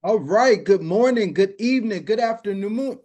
All right. Good morning, good evening, good afternoon,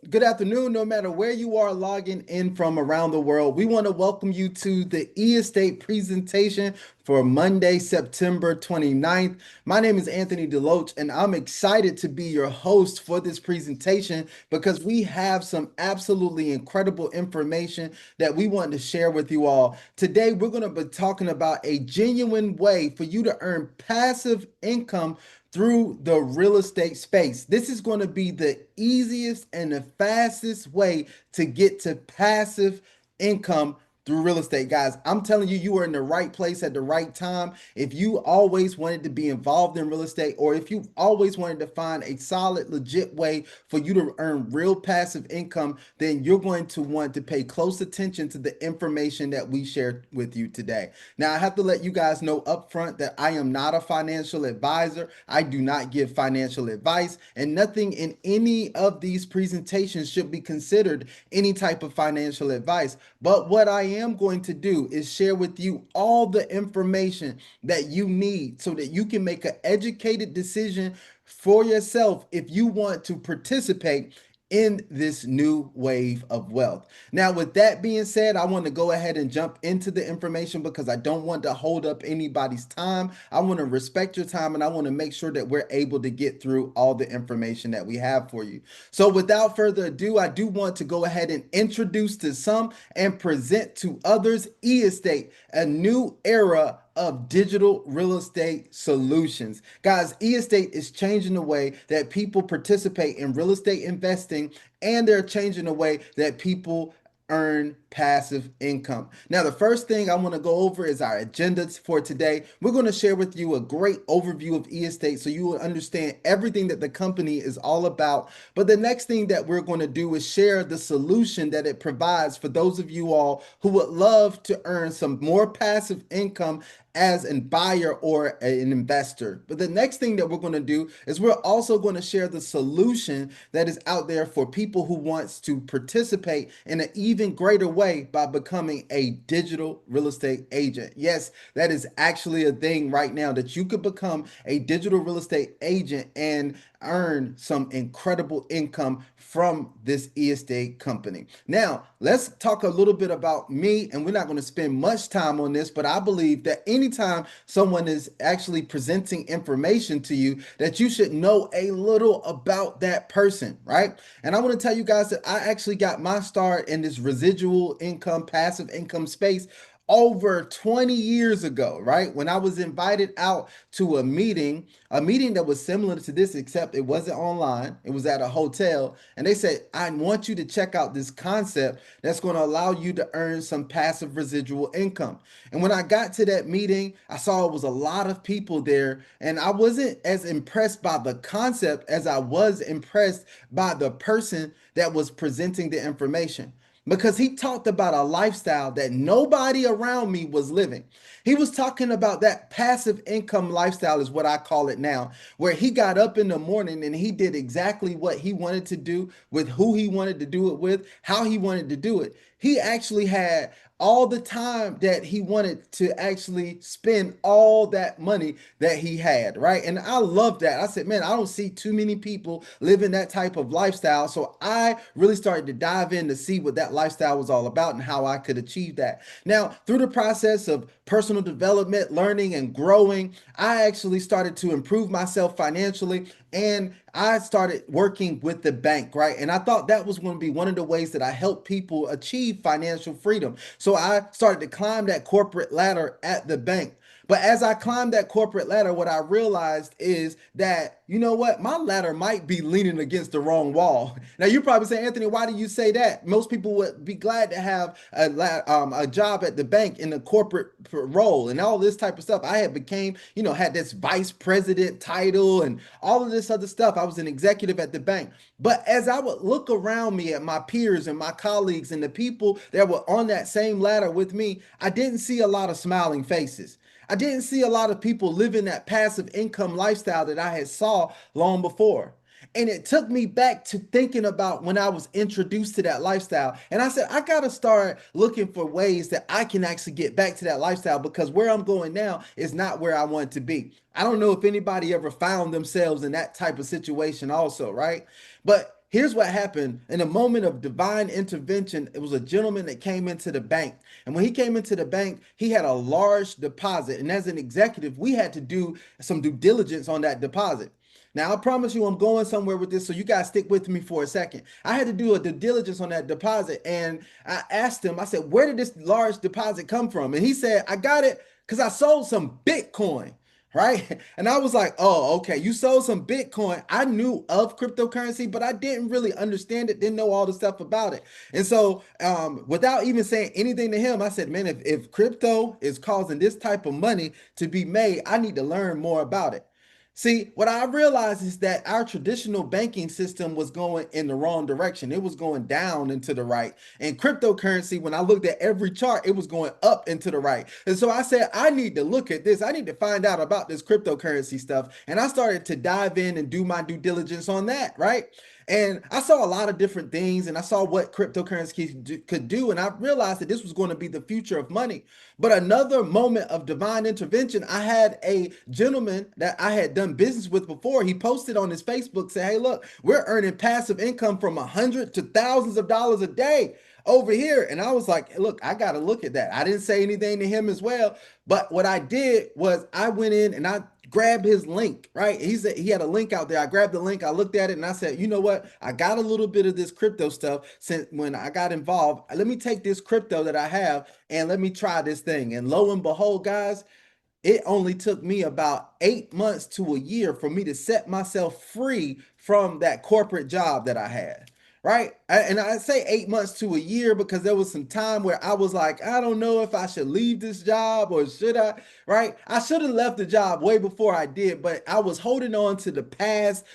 no matter where you are logging in from around the world. We want to welcome you to the e-estate presentation for Monday, September 29th. My name is Anthony Deloach, and I'm excited to be your host for this presentation because we have some absolutely incredible information that we want to share with you all. Today, we're going to be talking about a genuine way for you to earn passive income through the real estate space. This is going to be the easiest and the fastest way to get to passive income through real estate, guys. I'm telling you, you are in the right place at the right time. If you always wanted to be involved in real estate, or if you always wanted to find a solid, legit way for you to earn real passive income, then you're going to want to pay close attention to the information that we shared with you today. Now, I have to let you guys know upfront that I am not a financial advisor. I do not give financial advice, and nothing in any of these presentations should be considered any type of financial advice. But what I am going to do is share with you all the information that you need so that you can make an educated decision for yourself if you want to participate in this new wave of wealth. Now, with that being said, I want to go ahead and jump into the information because I don't want to hold up anybody's time. I want to respect your time and I want to make sure that we're able to get through all the information that we have for you. So, without further ado, I do want to go ahead and introduce to some and present to others e-estate, a new era of digital real estate solutions. Guys, e-estate is changing the way that people participate in real estate investing, and they're changing the way that people earn passive income. Now, the first thing I want to go over is our agenda for today. We're going to share with you a great overview of e-estate so you will understand everything that the company is all about. But the next thing that we're going to do is share the solution that it provides for those of you all who would love to earn some more passive income as a buyer or an investor. But the next thing that we're going to do is we're also going to share the solution that is out there for people who wants to participate in an even greater way by becoming a digital real estate agent. Yes, that is actually a thing right now that you could become a digital real estate agent and earn some incredible income from this estate company. Now, let's talk a little bit about me, and we're not going to spend much time on this, but I believe that anytime someone is actually presenting information to you, that you should know a little about that person, right? And I want to tell you guys that I actually got my start in this residual income, passive income space over 20 years ago, right? When I was invited out to a meeting that was similar to this, except it wasn't online, it was at a hotel. And they said, I want you to check out this concept that's going to allow you to earn some passive residual income. And when I got to that meeting, I saw it was a lot of people there, and I wasn't as impressed by the concept as I was impressed by the person that was presenting the information, because he talked about a lifestyle that nobody around me was living. He was talking about that passive income lifestyle, is what I call it now, where he got up in the morning and he did exactly what he wanted to do with who he wanted to do it with, how he wanted to do it. He actually had all the time that he wanted to actually spend all that money that he had, right? And I love that. I said, man, I don't see too many people living that type of lifestyle. So I really started to dive in to see what that lifestyle was all about and how I could achieve that. Now, through the process of personal development, learning, and growing, I actually started to improve myself financially, and I started working with the bank, right? And I thought that was going to be one of the ways that I help people achieve financial freedom. So I started to climb that corporate ladder at the bank. But as I climbed that corporate ladder, what I realized is that, you know what, my ladder might be leaning against the wrong wall. Now, you probably say, Anthony, why do you say that? Most people would be glad to have a job at the bank in the corporate role and all this type of stuff. I had became, had this vice president title and all of this other stuff. I was an executive at the bank. But as I would look around me at my peers and my colleagues and the people that were on that same ladder with me, I didn't see a lot of smiling faces. I didn't see a lot of people living that passive income lifestyle that I had saw long before. And it took me back to thinking about when I was introduced to that lifestyle. And I said, I got to start looking for ways that I can actually get back to that lifestyle, because where I'm going now is not where I want to be. I don't know if anybody ever found themselves in that type of situation also, right? But here's what happened in a moment of divine intervention. It was a gentleman that came into the bank. And when he came into the bank, he had a large deposit. And as an executive, we had to do some due diligence on that deposit. Now, I promise you, I'm going somewhere with this, so you guys stick with me for a second. I had to do a due diligence on that deposit, and I asked him, I said, where did this large deposit come from? And he said, I got it because I sold some Bitcoin, right? And I was like, oh, okay, you sold some Bitcoin. I knew of cryptocurrency, but I didn't really understand it, didn't know all the stuff about it. And so, without even saying anything to him, I said, man, if crypto is causing this type of money to be made, I need to learn more about it. See, what I realized is that our traditional banking system was going in the wrong direction. It was going down and to the right. And cryptocurrency, when I looked at every chart, it was going up and to the right. And so I said, I need to look at this. I need to find out about this cryptocurrency stuff. And I started to dive in and do my due diligence on that, right? And I saw a lot of different things, and I saw what cryptocurrency could do. And I realized that this was going to be the future of money. But another moment of divine intervention, I had a gentleman that I had done business with before. He posted on his Facebook, say, hey, look, we're earning passive income from $100 to thousands of dollars a day over here. And I was like, look, I got to look at that. I didn't say anything to him as well. But what I did was I went in and I grabbed his link, right? He said he had a link out there. I grabbed the link, I looked at it, and I said, you know what? I got a little bit of this crypto stuff since when I got involved. Let me take this crypto that I have and let me try this thing. And lo and behold, guys, it only took me about 8 months to a year for me to set myself free from that corporate job that I had. Right. And I say 8 months to a year because there was some time where I was like, I don't know if I should leave this job or should I? Right. I should have left the job way before I did, but I was holding on to the past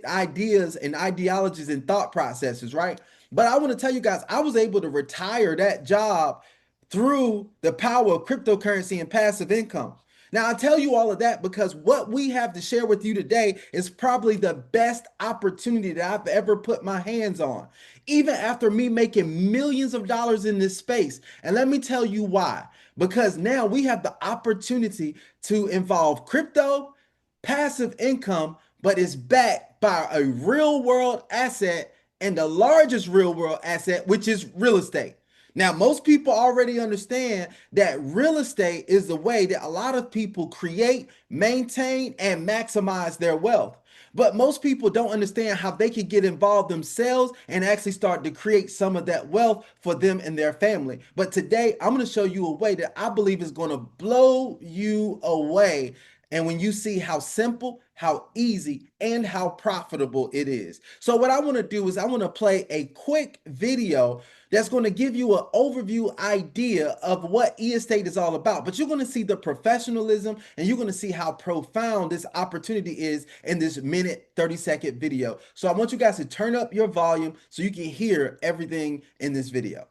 ideas and ideologies and thought processes. Right. But I want to tell you guys, I was able to retire that job through the power of cryptocurrency and passive income. Now, I tell you all of that because what we have to share with you today is probably the best opportunity that I've ever put my hands on, even after me making millions of dollars in this space. And let me tell you why. Because now we have the opportunity to involve crypto, passive income, but it's backed by a real world asset and the largest real world asset, which is real estate. Now, most people already understand that real estate is the way that a lot of people create, maintain, and maximize their wealth. But most people don't understand how they can get involved themselves and actually start to create some of that wealth for them and their family. But today, I'm going to show you a way that I believe is going to blow you away. And when you see how simple, how easy, and how profitable it is. So what I want to do is I want to play a quick video that's going to give you an overview idea of what e-estate is all about. But you're going to see the professionalism and you're going to see how profound this opportunity is in this minute 30-second video. So I want you guys to turn up your volume so you can hear everything in this video.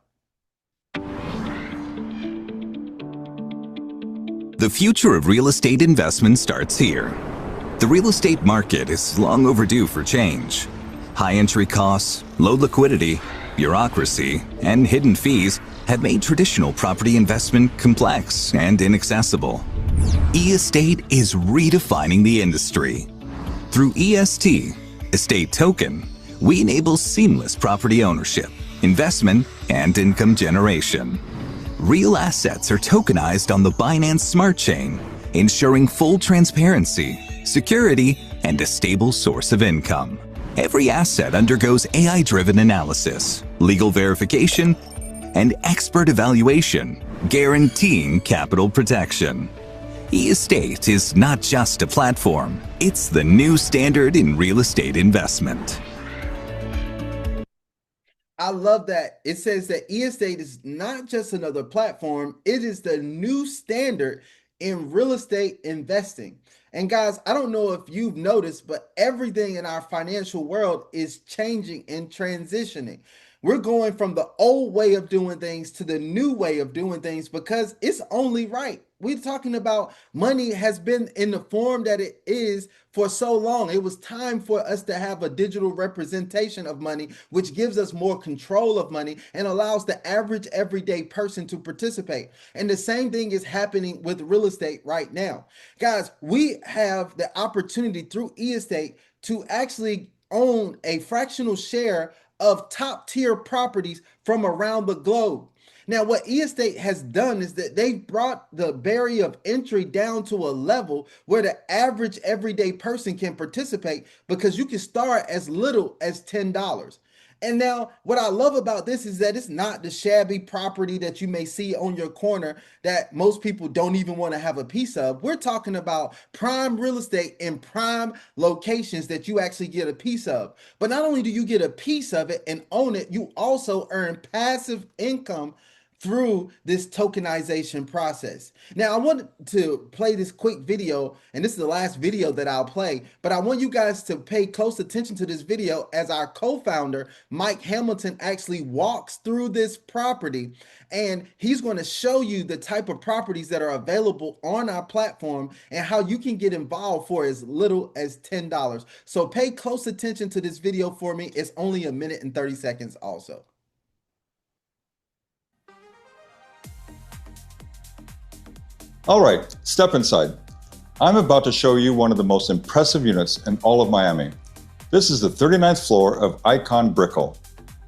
The future of real estate investment starts here. The real estate market is long overdue for change. High entry costs, low liquidity, bureaucracy, and hidden fees have made traditional property investment complex and inaccessible. E-estate is redefining the industry. Through EST, Estate Token, we enable seamless property ownership, investment, and income generation. Real assets are tokenized on the Binance Smart Chain, ensuring full transparency, security, and a stable source of income. Every asset undergoes AI-driven analysis, legal verification, and expert evaluation, guaranteeing capital protection. E-estate is not just a platform, it's the new standard in real estate investment. I love that. It says that e-estate is not just another platform, it is the new standard in real estate investing. And guys, I don't know if you've noticed, but everything in our financial world is changing and transitioning. We're going from the old way of doing things to the new way of doing things because it's only right. we're talking about money has been in the form that it is for so long. It was time for us to have a digital representation of money, which gives us more control of money and allows the average everyday person to participate. And the same thing is happening with real estate right now. Guys, we have the opportunity through e-estate to actually own a fractional share of top tier properties from around the globe. Now, what eState has done is that they've brought the barrier of entry down to a level where the average everyday person can participate because you can start as little as $10. And now, what I love about this is that it's not the shabby property that you may see on your corner that most people don't even want to have a piece of. We're talking about prime real estate in prime locations that you actually get a piece of. But not only do you get a piece of it and own it, you also earn passive income through this tokenization process. Now, I want to play this quick video, and this is the last video that I'll play, but I want you guys to pay close attention to this video as our co-founder, Mike Hamilton, actually walks through this property, and he's going to show you the type of properties that are available on our platform and how you can get involved for as little as $10. So pay close attention to this video for me. It's only a minute and 30 seconds also. All right, step inside. I'm about to show you one of the most impressive units in all of Miami. This is the 39th floor of Icon Brickell,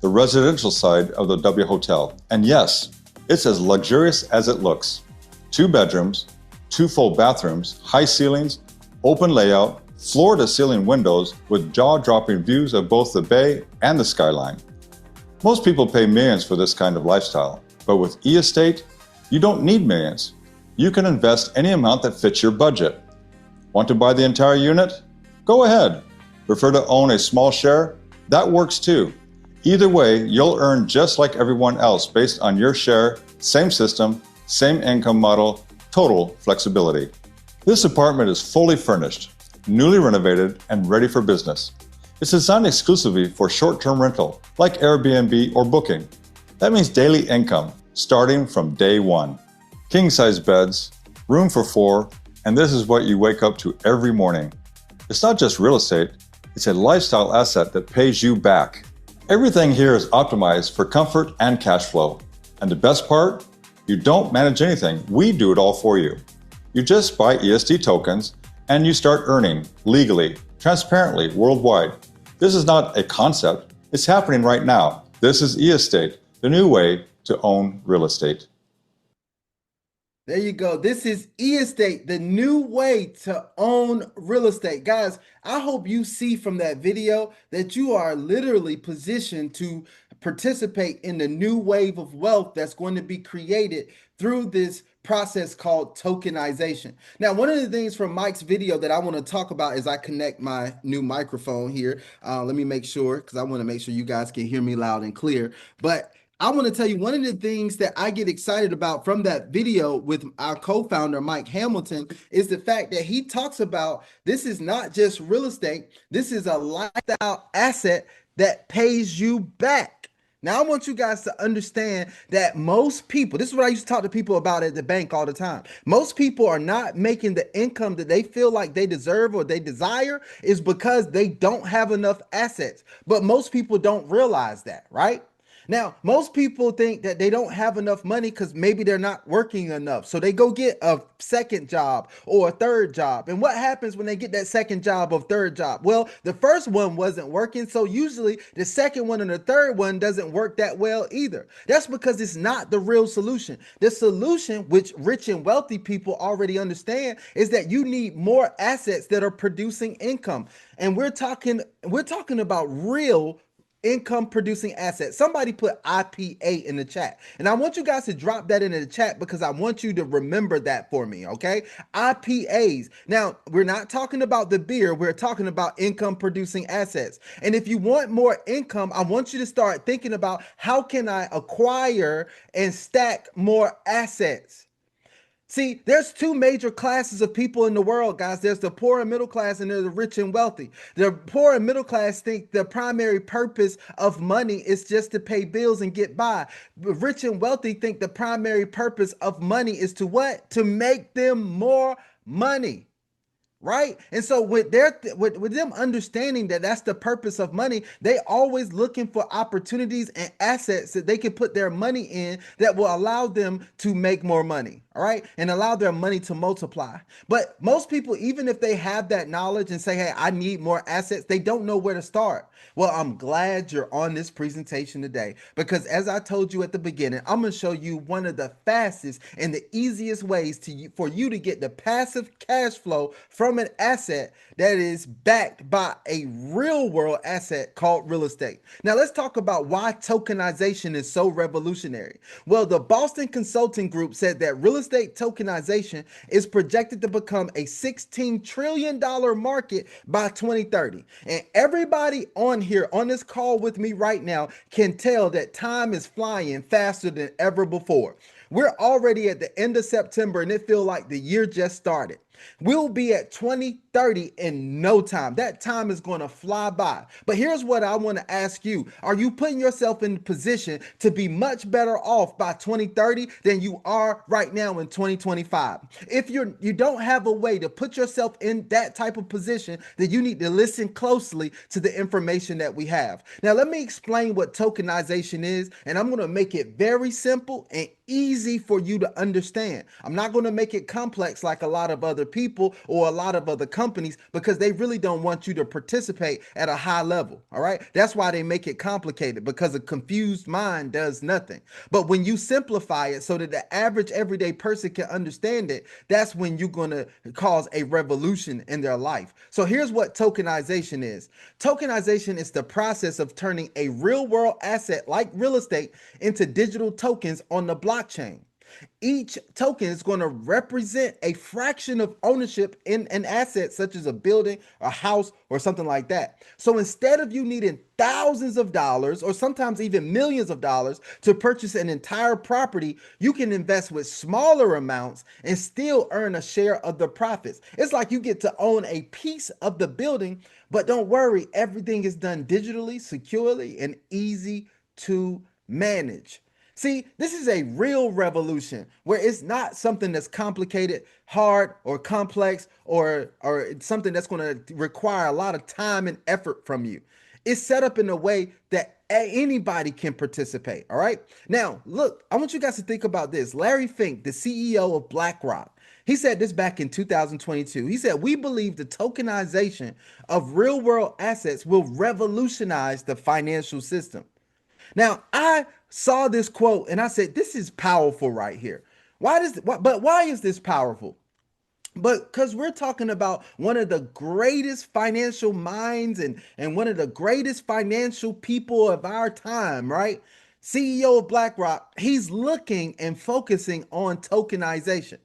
the residential side of the W Hotel. And yes, it's as luxurious as it looks. 2 bedrooms, 2 full bathrooms, high ceilings, open layout, floor-to-ceiling windows with jaw-dropping views of both the bay and the skyline. Most people pay millions for this kind of lifestyle, but with e-estate, you don't need millions. You can invest any amount that fits your budget. Want to buy the entire unit? Go ahead. Prefer to own a small share? That works too. Either way, you'll earn just like everyone else based on your share, same system, same income model, total flexibility. This apartment is fully furnished, newly renovated, and ready for business. It's designed exclusively for short-term rental, like Airbnb or Booking. That means daily income, starting from day one. King-size beds, room for 4, and this is what you wake up to every morning. It's not just real estate, it's a lifestyle asset that pays you back. Everything here is optimized for comfort and cash flow. And the best part? You don't manage anything, we do it all for you. You just buy EST tokens and you start earning legally, transparently, worldwide. This is not a concept, it's happening right now. This is e-estate, the new way to own real estate. There you go. This is e-estate, the new way to own real estate. Guys, I hope you see from that video that you are literally positioned to participate in the new wave of wealth that's going to be created through this process called tokenization. Now, one of the things from Mike's video that I want to talk about as I connect my new microphone here. Let me make sure, because I want to make sure you guys can hear me loud and clear. But I want to tell you one of the things that I get excited about from that video with our co-founder, Mike Hamilton, is the fact that he talks about this is not just real estate. This is a lifestyle asset that pays you back. Now, I want you guys to understand that most people, this is what I used to talk to people about at the bank all the time. Most people are not making the income that they feel like they deserve or they desire is because they don't have enough assets. But most people don't realize that, right? Now, most people think that they don't have enough money because maybe they're not working enough. So they go get a second job or a third job. And what happens when they get that second job or third job? Well, the first one wasn't working. So usually the second one and the third one doesn't work that well either. That's because it's not the real solution. The solution, which rich and wealthy people already understand, is that you need more assets that are producing income. And we're talking about real income producing assets. Somebody put IPA in the chat. And I want you guys to drop that into the chat because I want you to remember that for me, okay? IPAs. Now, we're not talking about the beer. We're talking about income producing assets. And if you want more income, I want you to start thinking about how can I acquire and stack more assets? See, there's two major classes of people in the world, guys. There's the poor and middle class, and there's the rich and wealthy. The poor and middle class think the primary purpose of money is just to pay bills and get by. The rich and wealthy think the primary purpose of money is to what? To make them more money. Right. And so with them understanding that that's the purpose of money, they always looking for opportunities and assets that they can put their money in that will allow them to make more money. All right. And allow their money to multiply. But most people, even if they have that knowledge and say, hey, I need more assets, they don't know where to start. Well, I'm glad you're on this presentation today because as I told you at the beginning, I'm going to show you one of the fastest and the easiest ways for you to get the passive cash flow from an asset that is backed by a real world asset called real estate. Now, let's talk about why tokenization is so revolutionary. Well, the Boston Consulting Group said that real estate tokenization is projected to become a $16 trillion market by 2030. And everybody on here on this call with me right now can tell that time is flying faster than ever before. We're already at the end of September and it feels like the year just started. We'll be at 2030 in no time. That time is going to fly by. But here's what I want to ask you. Are you putting yourself in position to be much better off by 2030 than you are right now in 2025? If you don't have a way to put yourself in that type of position, then you need to listen closely to the information that we have. Now, let me explain what tokenization is, and I'm going to make it very simple and easy for you to understand. I'm not going to make it complex like a lot of other people or a lot of other companies because they really don't want you to participate at a high level. All right. That's why they make it complicated because a confused mind does nothing. But when you simplify it so that the average everyday person can understand it, that's when you're going to cause a revolution in their life. So here's what tokenization is. Tokenization is the process of turning a real world asset like real estate into digital tokens on the blockchain. Each token is going to represent a fraction of ownership in an asset, such as a building, a house, or something like that. So instead of you needing thousands of dollars or sometimes even millions of dollars to purchase an entire property, you can invest with smaller amounts and still earn a share of the profits. It's like you get to own a piece of the building, but don't worry, everything is done digitally, securely, and easy to manage. See, this is a real revolution where it's not something that's complicated, hard, or complex, or something that's going to require a lot of time and effort from you. It's set up in a way that anybody can participate. All right. Now, look, I want you guys to think about this. Larry Fink, the CEO of BlackRock, he said this back in 2022. He said, we believe the tokenization of real world assets will revolutionize the financial system. Now, I saw this quote and I said, this is powerful right here. Why is this powerful? But because we're talking about one of the greatest financial minds and one of the greatest financial people of our time, right? CEO of BlackRock, he's looking and focusing on tokenization.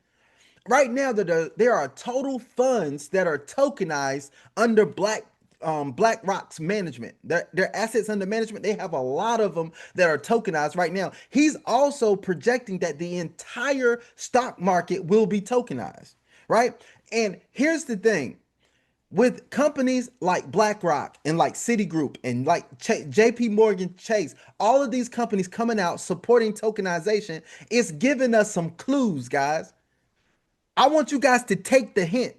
Right now, there are total funds that are tokenized under BlackRock's management. Their assets under management, they have a lot of them that are tokenized right now. He's also projecting that the entire stock market will be tokenized, right? And here's the thing. With companies like BlackRock and like Citigroup and like JP Morgan Chase, all of these companies coming out supporting tokenization, it's giving us some clues, guys. I want you guys to take the hint.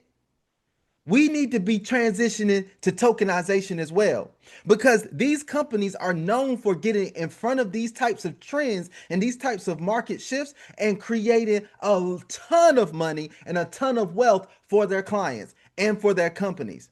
We need to be transitioning to tokenization as well because these companies are known for getting in front of these types of trends and these types of market shifts and creating a ton of money and a ton of wealth for their clients and for their companies.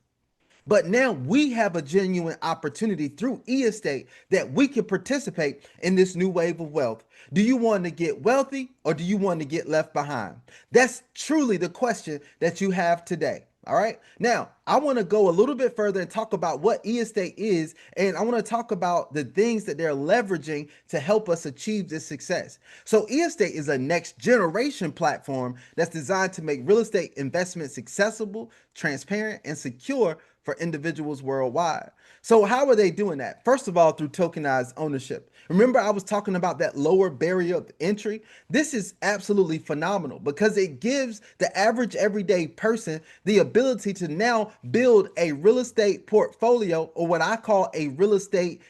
But now we have a genuine opportunity through e-estate that we can participate in this new wave of wealth. Do you want to get wealthy or do you want to get left behind? That's truly the question that you have today. All right. Now, I want to go a little bit further and talk about what e-estate is. And I want to talk about the things that they're leveraging to help us achieve this success. So e-estate is a next generation platform that's designed to make real estate investments accessible, transparent, and secure for individuals worldwide. So how are they doing that? First of all, through tokenized ownership. Remember, I was talking about that lower barrier of entry. This is absolutely phenomenal because it gives the average everyday person the ability to now build a real estate portfolio, or what I call a real estate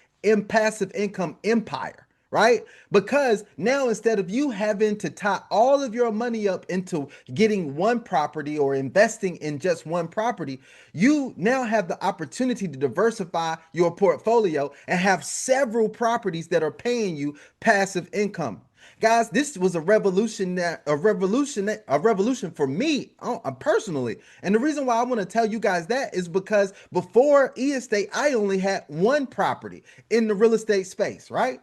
passive income empire, right? Because now instead of you having to tie all of your money up into getting one property or investing in just one property, you now have the opportunity to diversify your portfolio and have several properties that are paying you passive income. Guys, this was a revolution for me personally. And the reason why I want to tell you guys that is because before estate, I only had one property in the real estate space, right?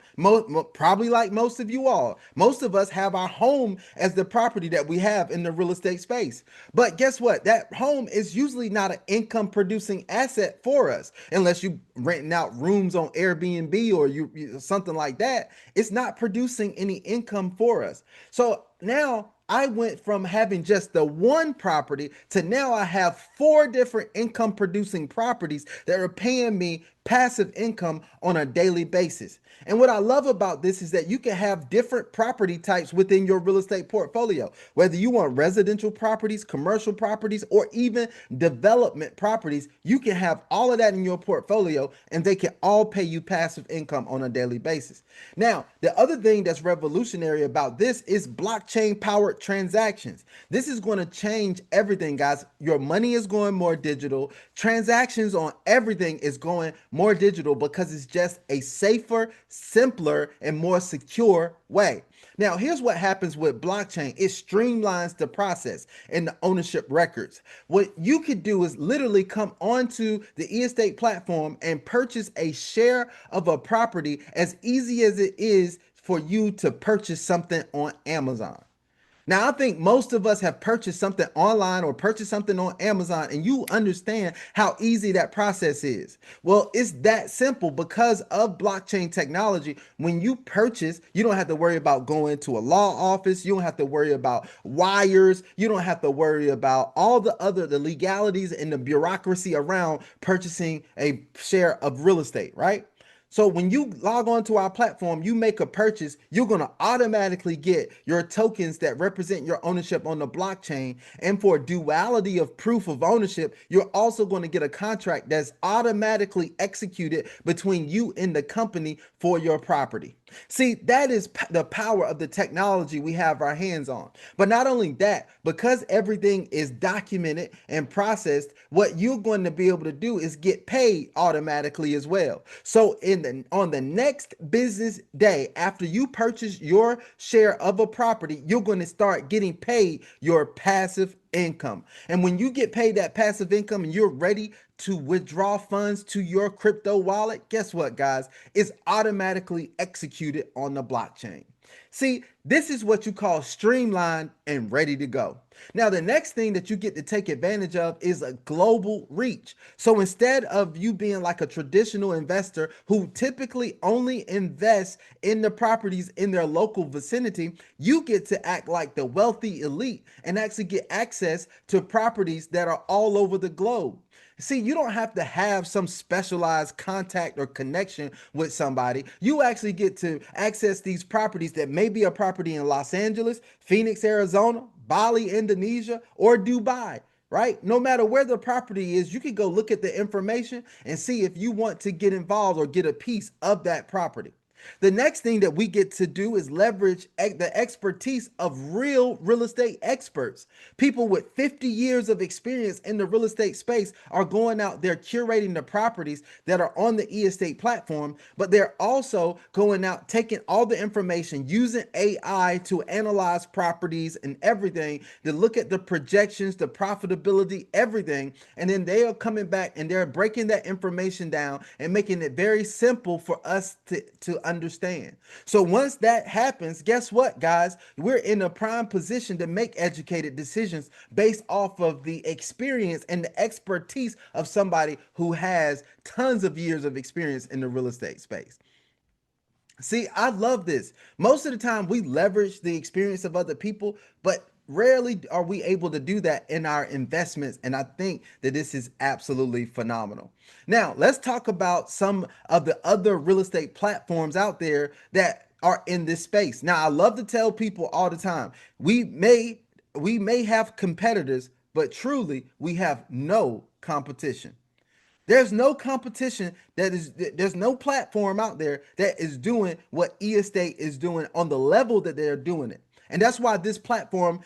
Probably like most of you all. Most of us have our home as the property that we have in the real estate space. But guess what? That home is usually not an income producing asset for us unless you renting out rooms on Airbnb or you something like that. It's not producing any income for us. So now I went from having just the one property to now I have four different income producing properties that are paying me passive income on a daily basis. And what I love about this is that you can have different property types within your real estate portfolio, whether you want residential properties, commercial properties, or even development properties. You can have all of that in your portfolio and they can all pay you passive income on a daily basis. Now, the other thing that's revolutionary about this is blockchain powered transactions. This is going to change everything, guys. Your money is going more digital. Transactions on everything is going more digital because it's just a safer, simpler, and more secure way. Now, here's what happens with blockchain. It streamlines the process and the ownership records. What you could do is literally come onto the eState platform and purchase a share of a property as easy as it is for you to purchase something on Amazon. Now, I think most of us have purchased something online or purchased something on Amazon, and you understand how easy that process is. Well, it's that simple because of blockchain technology. When you purchase, you don't have to worry about going to a law office. You don't have to worry about wires. You don't have to worry about all the legalities and the bureaucracy around purchasing a share of real estate, right? So when you log on to our platform, you make a purchase, you're going to automatically get your tokens that represent your ownership on the blockchain. And for duality of proof of ownership, you're also going to get a contract that's automatically executed between you and the company for your property. See, that is the power of the technology we have our hands on. But not only that, because everything is documented and processed, what you're going to be able to do is get paid automatically as well. So on the next business day after you purchase your share of a property, you're going to start getting paid your passive income. And when you get paid that passive income and you're ready to withdraw funds to your crypto wallet, guess what, guys? It's automatically executed on the blockchain. See, this is what you call streamlined and ready to go. Now, the next thing that you get to take advantage of is a global reach. So instead of you being like a traditional investor who typically only invests in the properties in their local vicinity, you get to act like the wealthy elite and actually get access to properties that are all over the globe. See, you don't have to have some specialized contact or connection with somebody. You actually get to access these properties that may be a property in Los Angeles, Phoenix, Arizona, Bali, Indonesia, or Dubai, right? No matter where the property is, you can go look at the information and see if you want to get involved or get a piece of that property. The next thing that we get to do is leverage the expertise of real estate experts. People with 50 years of experience in the real estate space are going out there curating the properties that are on the eState platform, but they're also going out taking all the information using AI to analyze properties and everything, to look at the projections, the profitability, everything. And then they are coming back and they're breaking that information down and making it very simple for us to understand. So once that happens, guess what, guys? We're in a prime position to make educated decisions based off of the experience and the expertise of somebody who has tons of years of experience in the real estate space. See, I love this. Most of the time we leverage the experience of other people, but rarely are we able to do that in our investments. And I think that this is absolutely phenomenal. Now, let's talk about some of the other real estate platforms out there that are in this space. Now, I love to tell people all the time, we may have competitors, but truly we have no competition. There's no competition there's no platform out there that is doing what estate is doing on the level that they're doing it. And that's why this platform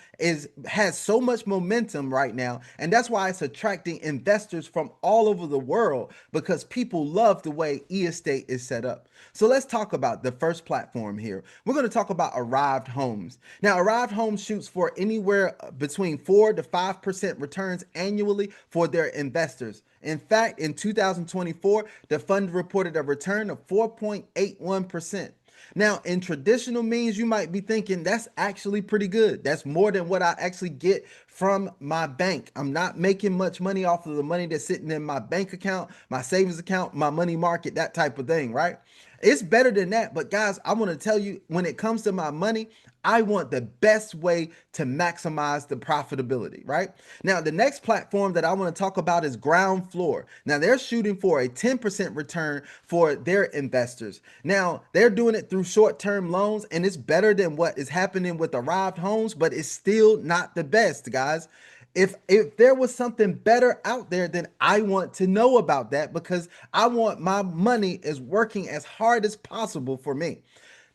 has so much momentum right now. And that's why it's attracting investors from all over the world, because people love the way estate is set up. So let's talk about the first platform here. We're going to talk about Arrived Homes. Now, Arrived Homes shoots for anywhere between 4 to 5% returns annually for their investors. In fact, in 2024, the fund reported a return of 4.81%. Now, in traditional means, you might be thinking that's actually pretty good. That's more than what I actually get from my bank. I'm not making much money off of the money that's sitting in my bank account, my savings account, my money market, that type of thing, right? It's better than that. But guys, I want to tell you, when it comes to my money, I want the best way to maximize the profitability, right? Now, the next platform that I want to talk about is Ground Floor. Now, they're shooting for a 10% return for their investors. Now, they're doing it through short-term loans, and it's better than what is happening with Arrived Homes, but it's still not the best, guys. If there was something better out there, then I want to know about that, because I want my money is working as hard as possible for me.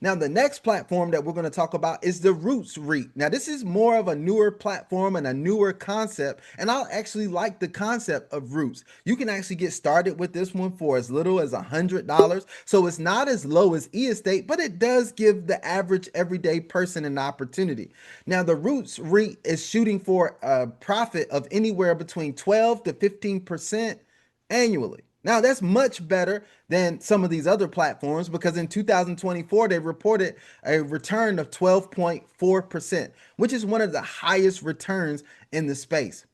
Now, the next platform that we're going to talk about is the Roots REIT. Now, this is more of a newer platform and a newer concept, and I actually like the concept of Roots. You can actually get started with this one for as little as $100. So it's not as low as estate, but it does give the average everyday person an opportunity. Now, the Roots REIT is shooting for a profit of anywhere between 12 to 15% annually. Now, that's much better than some of these other platforms, because in 2024, they reported a return of 12.4%, which is one of the highest returns in the space.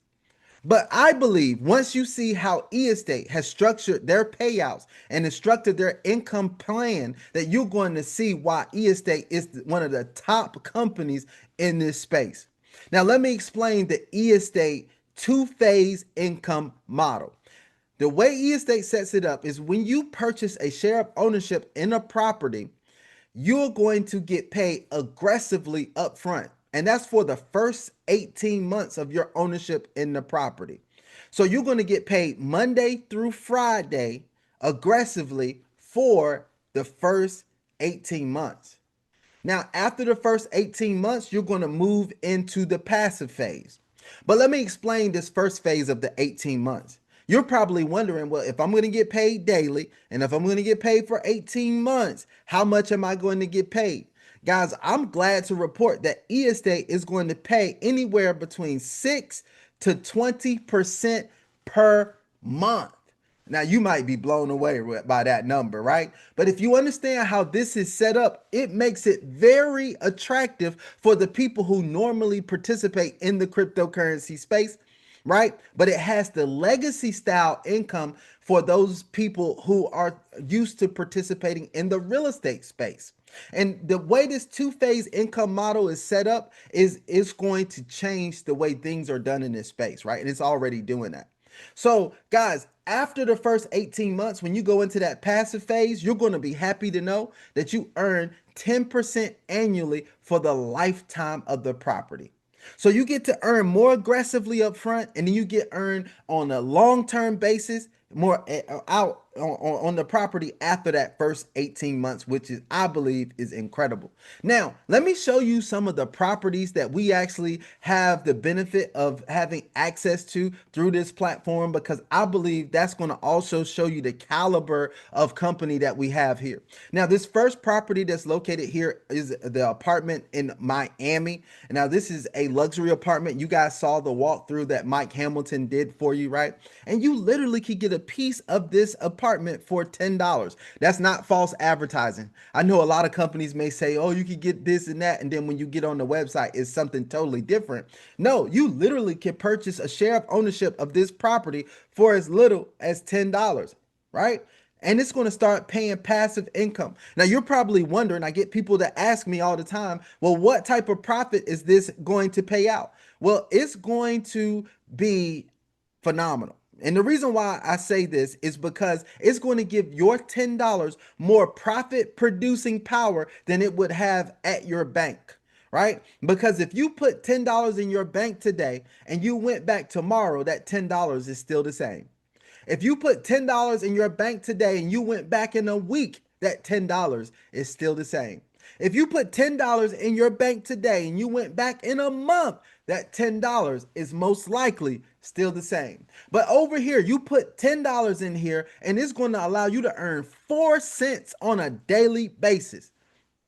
But I believe once you see how eState has structured their payouts and instructed their income plan, that you're going to see why eState is one of the top companies in this space. Now, let me explain the eState two-phase income model. The way eState sets it up is when you purchase a share of ownership in a property, you're going to get paid aggressively upfront. And that's for the first 18 months of your ownership in the property. So you're going to get paid Monday through Friday aggressively for the first 18 months. Now, after the first 18 months, you're going to move into the passive phase. But let me explain this first phase of the 18 months. You're probably wondering, well, if I'm going to get paid daily and if I'm going to get paid for 18 months, how much am I going to get paid? Guys, I'm glad to report that eState is going to pay anywhere between 6 to 20% per month. Now, you might be blown away by that number, right? But if you understand how this is set up, it makes it very attractive for the people who normally participate in the cryptocurrency space, right? But it has the legacy style income for those people who are used to participating in the real estate space. And the way this two-phase income model is set up is it's going to change the way things are done in this space, right? And it's already doing that. So, guys, after the first 18 months, when you go into that passive phase, you're going to be happy to know that you earn 10% annually for the lifetime of the property. So you get to earn more aggressively up front, and then you get earned on a long-term basis more out on the property after that first 18 months, which is, I believe, is incredible. Now, let me show you some of the properties that we actually have the benefit of having access to through this platform, because I believe that's going to also show you the caliber of company that we have here. Now, this first property that's located here is the apartment in Miami. Now, this is a luxury apartment. You guys saw the walkthrough that Mike Hamilton did for you, right? And you literally could get a piece of this apartment for $10. That's not false advertising. I know a lot of companies may say, oh, you could get this and that, and then when you get on the website, it's something totally different. No, you literally can purchase a share of ownership of this property for as little as $10, right? and it's going to start paying passive income. Now, you're probably wondering, I get people that ask me all the time, well, what type of profit is this going to pay out? Well, it's going to be phenomenal. And the reason why I say this is because it's going to give your $10 more profit producing power than it would have at your bank, right? Because if you put $10 in your bank today and you went back tomorrow, that $10 is still the same. If you put $10 in your bank today and you went back in a week, that $10 is still the same. If you put $10 in your bank today and you went back in a month, that $10 is most likely still the same. But over here, you put $10 in here and it's going to allow you to earn 4 cents on a daily basis.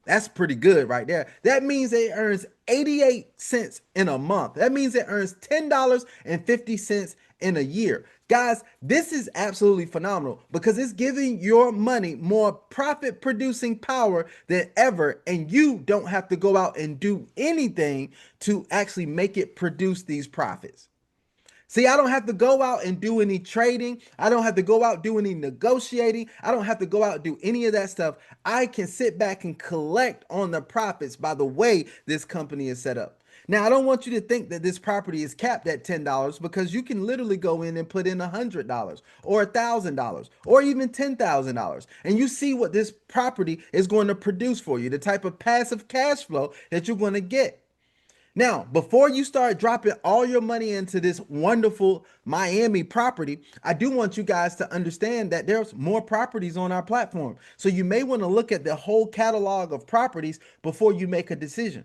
That's pretty good right there. That means it earns 88 cents in a month. That means it earns $10.50 in a year. Guys, this is absolutely phenomenal because it's giving your money more profit producing power than ever, and you don't have to go out and do anything to actually make it produce these profits. See, I don't have to go out and do any trading. I don't have to go out do any negotiating. I don't have to go out and do any of that stuff. I can sit back and collect on the profits by the way this company is set up. Now, I don't want you to think that this property is capped at $10 because you can literally go in and put in $100 or $1,000 or even $10,000. And you see what this property is going to produce for you, the type of passive cash flow that you're going to get. Now, before you start dropping all your money into this wonderful Miami property, I do want you guys to understand that there's more properties on our platform. So you may want to look at the whole catalog of properties before you make a decision.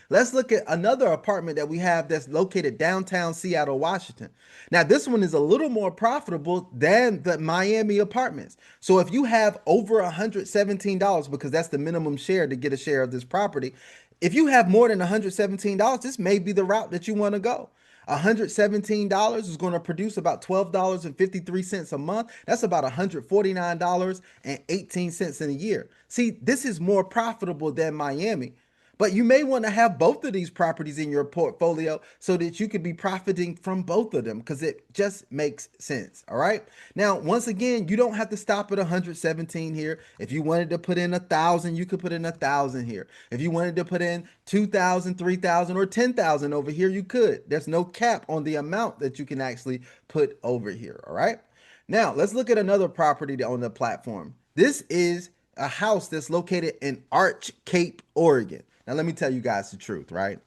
Let's look at another apartment that we have that's located downtown Seattle, Washington. Now, this one is a little more profitable than the Miami apartments. So if you have over $117, because that's the minimum share to get a share of this property, if you have more than $117, this may be the route that you want to go. $117 is going to produce about $12.53 a month. That's about $149.18 in a year. See, this is more profitable than Miami. But you may want to have both of these properties in your portfolio so that you could be profiting from both of them because it just makes sense. All right. Now, once again, you don't have to stop at 117 here. If you wanted to put in 1,000, you could put in 1,000 here. If you wanted to put in 2,000, 3,000, or 10,000 over here, you could. There's no cap on the amount that you can actually put over here. All right. Now, let's look at another property on the platform. This is a house that's located in Arch Cape, Oregon. Now, let me tell you guys the truth, right?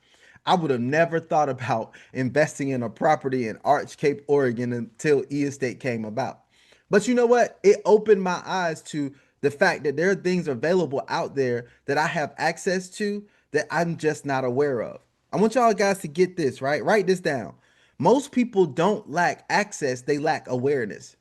I would have never thought about investing in a property in Arch Cape, Oregon until e-estate came about. But you know what? It opened my eyes to the fact that there are things available out there that I have access to that I'm just not aware of. I want y'all guys to get this, right? Write this down. Most people don't lack access, they lack awareness.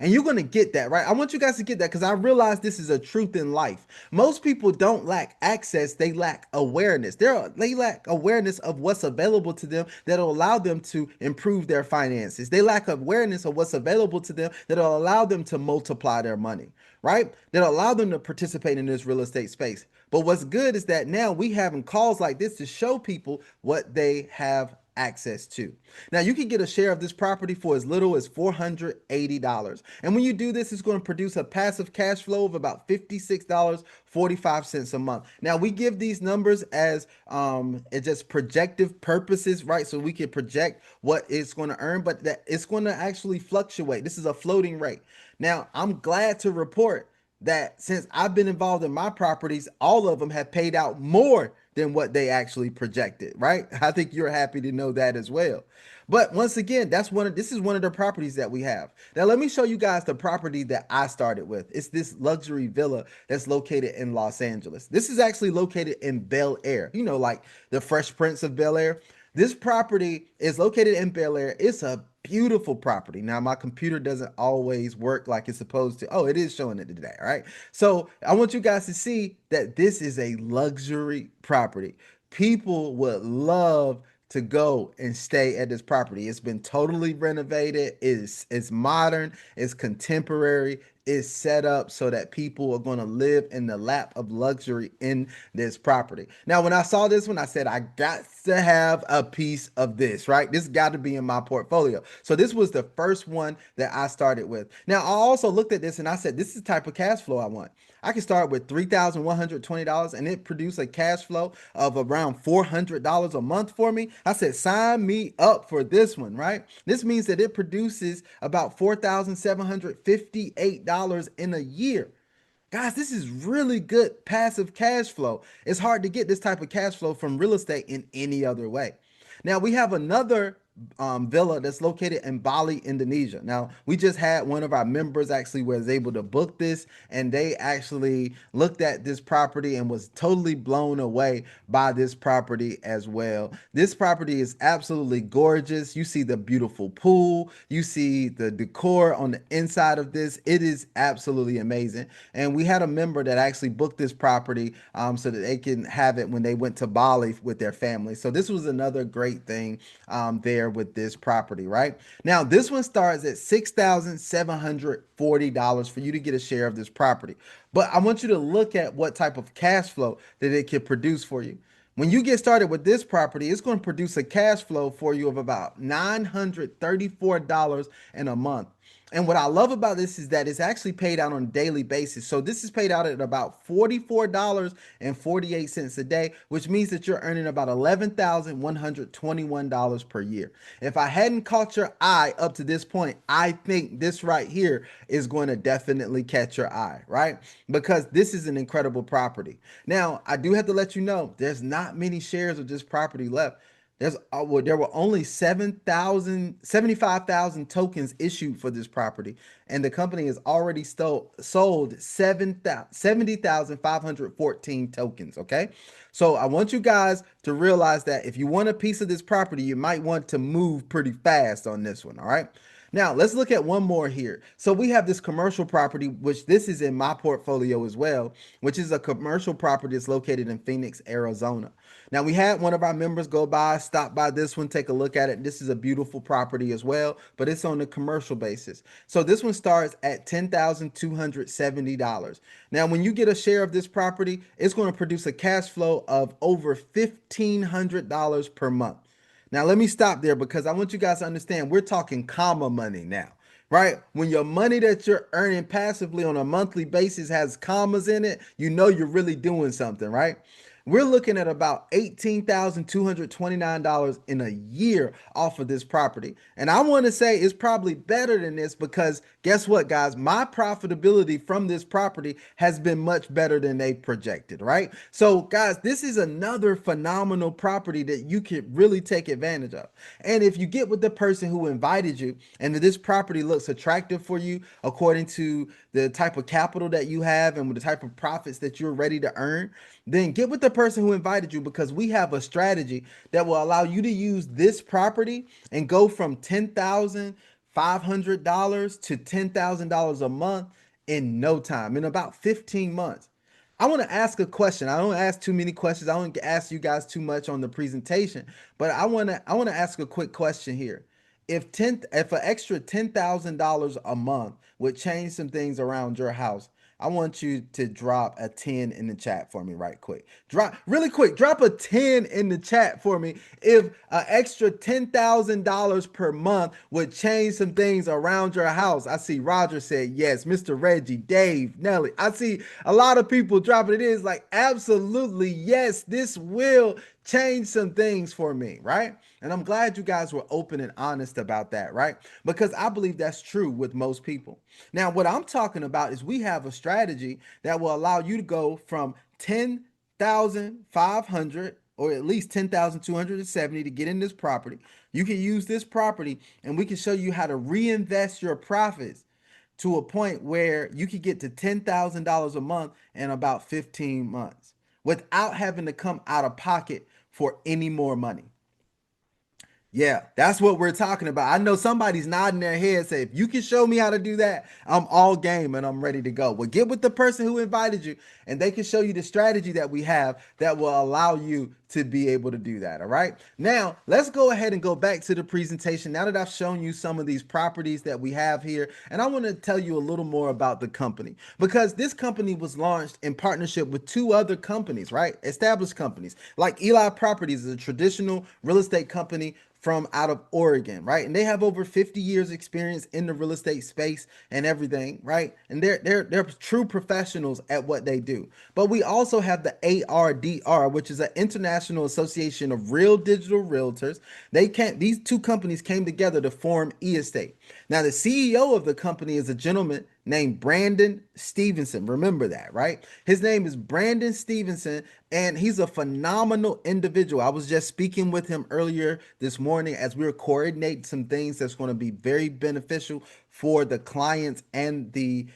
And you're going to get that, right? I want you guys to get that because I realize this is a truth in life. Most people don't lack access, they lack awareness. They lack awareness of what's available to them that'll allow them to improve their finances. They lack awareness of what's available to them that'll allow them to multiply their money, right? That'll allow them to participate in this real estate space. But what's good is that now we having calls like this to show people what they have access to. Now, you can get a share of this property for as little as $480. And when you do this, it's going to produce a passive cash flow of about $56.45 a month. Now, we give these numbers as it's just projective purposes, right? So we can project what it's going to earn, but that it's going to actually fluctuate. This is a floating rate. Now, I'm glad to report that since I've been involved in my properties, all of them have paid out more than what they actually projected, right? I think you're happy to know that as well. But once again, this is one of the properties that we have. Now, let me show you guys the property that I started with. It's this luxury villa that's located in Los Angeles. This is actually located in Bel Air, you know, like the Fresh Prince of Bel Air. This property is located in Bel Air. It's a beautiful property. Now, my computer doesn't always work like it's supposed to. Oh, it is showing it today. All right. So I want you guys to see that this is a luxury property. People would love to go and stay at this property. It's been totally renovated. It's modern. It's contemporary. is set up so that people are going to live in the lap of luxury in this property. Now, when I saw this one, I said, I got to have a piece of this, right? This got to be in my portfolio. So this was the first one that I started with. Now, I also looked at this and I said, this is the type of cash flow I want. I can start with $3,120 and it produced a cash flow of around $400 a month for me. I said, sign me up for this one, right? This means that it produces about $4,758 in a year. Guys, this is really good passive cash flow. It's hard to get this type of cash flow from real estate in any other way. Now, we have another villa that's located in Bali, Indonesia. Now, we just had one of our members actually was able to book this, and they actually looked at this property and was totally blown away by this property as well. This property is absolutely gorgeous. You see the beautiful pool, you see the decor on the inside of this. It is absolutely amazing. And we had a member that actually booked this property so that they can have it when they went to Bali with their family. So this was another great thing there with this property, right? Now, this one starts at $6,740 for you to get a share of this property. But I want you to look at what type of cash flow that it can produce for you. When you get started with this property, it's going to produce a cash flow for you of about $934 in a month. And what I love about this is that it's actually paid out on a daily basis. So this is paid out at about $44.48 a day, which means that you're earning about $11,121 per year. If I hadn't caught your eye up to this point, I think this right here is going to definitely catch your eye, right? Because this is an incredible property. Now, I do have to let you know, there's not many shares of this property left. There were only 75,000 tokens issued for this property, and the company has already sold 70,514 tokens. Okay, so I want you guys to realize that if you want a piece of this property, you might want to move pretty fast on this one. All right. Now, let's look at one more here. So we have this commercial property, which this is in my portfolio as well, which is a commercial property that's located in Phoenix, Arizona. Now, we had one of our members go by, stop by this one, take a look at it. This is a beautiful property as well, but it's on a commercial basis. So this one starts at $10,270. Now, when you get a share of this property, it's going to produce a cash flow of over $1,500 per month. Now, let me stop there because I want you guys to understand we're talking comma money now, right? When your money that you're earning passively on a monthly basis has commas in it, you know you're really doing something, right? We're looking at about $18,229 in a year off of this property. And I want to say it's probably better than this because guess what, guys? My profitability from this property has been much better than they projected, right? So, guys, this is another phenomenal property that you could really take advantage of. And if you get with the person who invited you and this property looks attractive for you according to the type of capital that you have and with the type of profits that you're ready to earn, then get with the person who invited you because we have a strategy that will allow you to use this property and go from $10,500 to $10,000 a month in no time, in about 15 months. I want to ask a question. I don't ask too many questions. I don't ask you guys too much on the presentation, but I want to ask a quick question here. If an extra $10,000 a month would change some things around your house, I want you to drop a 10 in the chat for me right quick. Drop a 10 in the chat for me if an extra $10,000 per month would change some things around your house. I see Roger said yes, Mr. Reggie, Dave, Nelly. I see a lot of people dropping it is like absolutely yes, this will change some things for me, right? And I'm glad you guys were open and honest about that, right? Because I believe that's true with most people. Now, what I'm talking about is we have a strategy that will allow you to go from 10,500 or at least 10,270 to get in this property. You can use this property and we can show you how to reinvest your profits to a point where you could get to $10,000 a month in about 15 months without having to come out of pocket for any more money. Yeah, that's what we're talking about. I know somebody's nodding their head, say, if you can show me how to do that, I'm all game and I'm ready to go. Well, get with the person who invited you and they can show you the strategy that we have that will allow you to be able to do that. All right. Now let's go ahead and go back to the presentation. Now that I've shown you some of these properties that we have here, and I want to tell you a little more about the company, because this company was launched in partnership with two other companies, right? Established companies like Eli Properties is a traditional real estate company from out of Oregon, right? And they have over 50 years experience in the real estate space and everything, right? And they're true professionals at what they do. But we also have the ARDR, which is an International Association of Real Digital Realtors. These two companies came together to form eEstate. Now the CEO of the company is a gentleman named Brandon Stevenson. Remember that, right? His name is Brandon Stevenson, and he's a phenomenal individual. I was just speaking with him earlier this morning as we were coordinating some things that's going to be very beneficial for the clients and the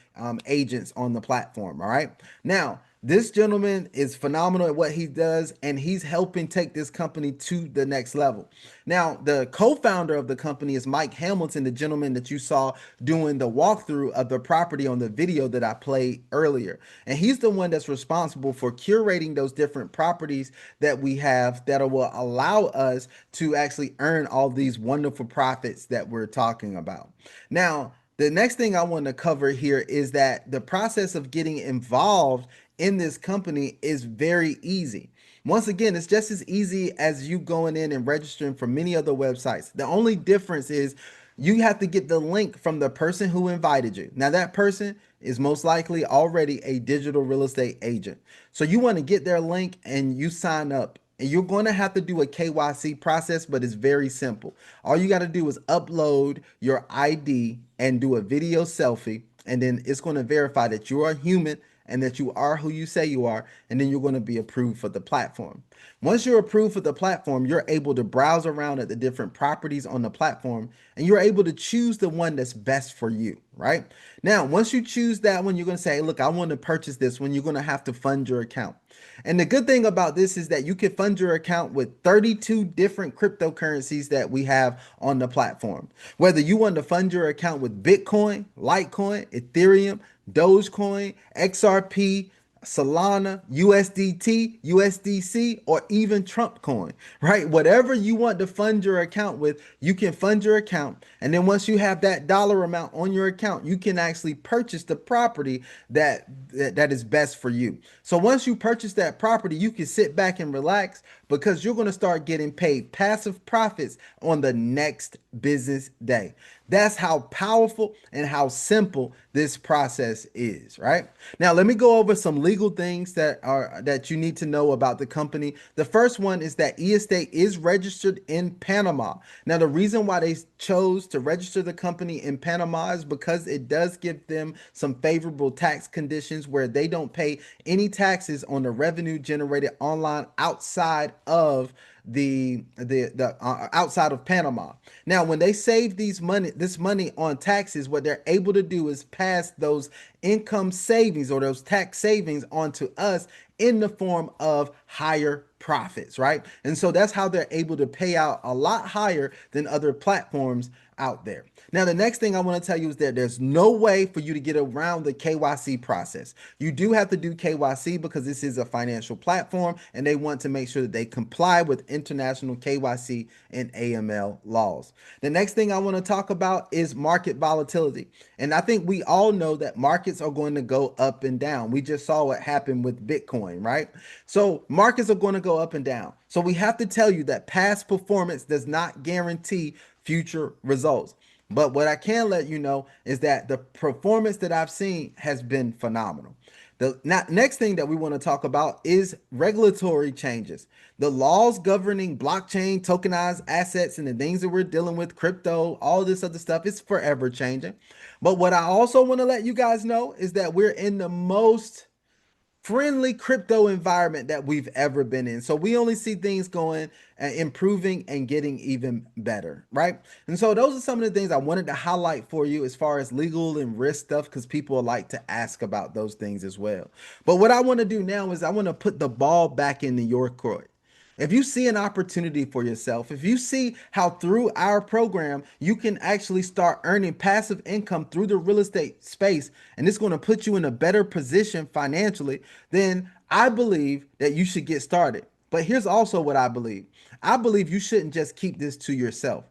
agents on the platform. All right. Now, this gentleman is phenomenal at what he does, and he's helping take this company to the next level. Now, the co-founder of the company is Mike Hamilton, the gentleman that you saw doing the walkthrough of the property on the video that I played earlier. And he's the one that's responsible for curating those different properties that we have that will allow us to actually earn all these wonderful profits that we're talking about. Now, the next thing I want to cover here is that the process of getting involved in this company is very easy. Once again, it's just as easy as you going in and registering for many other websites. The only difference is you have to get the link from the person who invited you. Now, that person is most likely already a digital real estate agent. So you want to get their link and you sign up. And you're going to have to do a KYC process, but it's very simple. All you got to do is upload your ID and do a video selfie, and then it's going to verify that you are a human and that you are who you say you are, and then you're going to be approved for the platform. Once you're approved for the platform, you're able to browse around at the different properties on the platform, and you're able to choose the one that's best for you, right? Now, once you choose that one, you're going to say, hey, look, I want to purchase this one. You're going to have to fund your account. And the good thing about this is that you can fund your account with 32 different cryptocurrencies that we have on the platform. Whether you want to fund your account with Bitcoin, Litecoin, Ethereum, Dogecoin, XRP, Solana, USDT, USDC, or even Trump coin, right? Whatever you want to fund your account with, you can fund your account. And then once you have that dollar amount on your account, you can actually purchase the property that is best for you. So once you purchase that property, you can sit back and relax because you're going to start getting paid passive profits on the next business day. That's how powerful and how simple this process is, right? Now, let me go over some legal things that you need to know about the company. The first one is that eEstate is registered in Panama. Now, the reason why they chose to register the company in Panama is because it does give them some favorable tax conditions where they don't pay any taxes on the revenue generated online outside of outside of Panama. Now, when they save this money on taxes, what they're able to do is pass those income savings or those tax savings onto us in the form of higher profits, right? And so that's how they're able to pay out a lot higher than other platforms out there. Now, the next thing I want to tell you is that there's no way for you to get around the KYC process. You do have to do KYC because this is a financial platform and they want to make sure that they comply with international KYC and AML laws. The next thing I want to talk about is market volatility. And I think we all know that markets are going to go up and down. We just saw what happened with Bitcoin, right? So markets are going to go up and down. So we have to tell you that past performance does not guarantee future results. But what I can let you know is that the performance that I've seen has been phenomenal. The next thing that we want to talk about is regulatory changes. The laws governing blockchain, tokenized assets, and the things that we're dealing with, crypto, all this other stuff, is forever changing. But what I also want to let you guys know is that we're in the most friendly crypto environment that we've ever been in. So we only see things going and improving and getting even better, right? And so those are some of the things I wanted to highlight for you as far as legal and risk stuff, because people like to ask about those things as well. But what I want to do now is I want to put the ball back into your court. If you see an opportunity for yourself, if you see how through our program, you can actually start earning passive income through the real estate space, and it's going to put you in a better position financially, then I believe that you should get started. But here's also what I believe. I believe you shouldn't just keep this to yourself.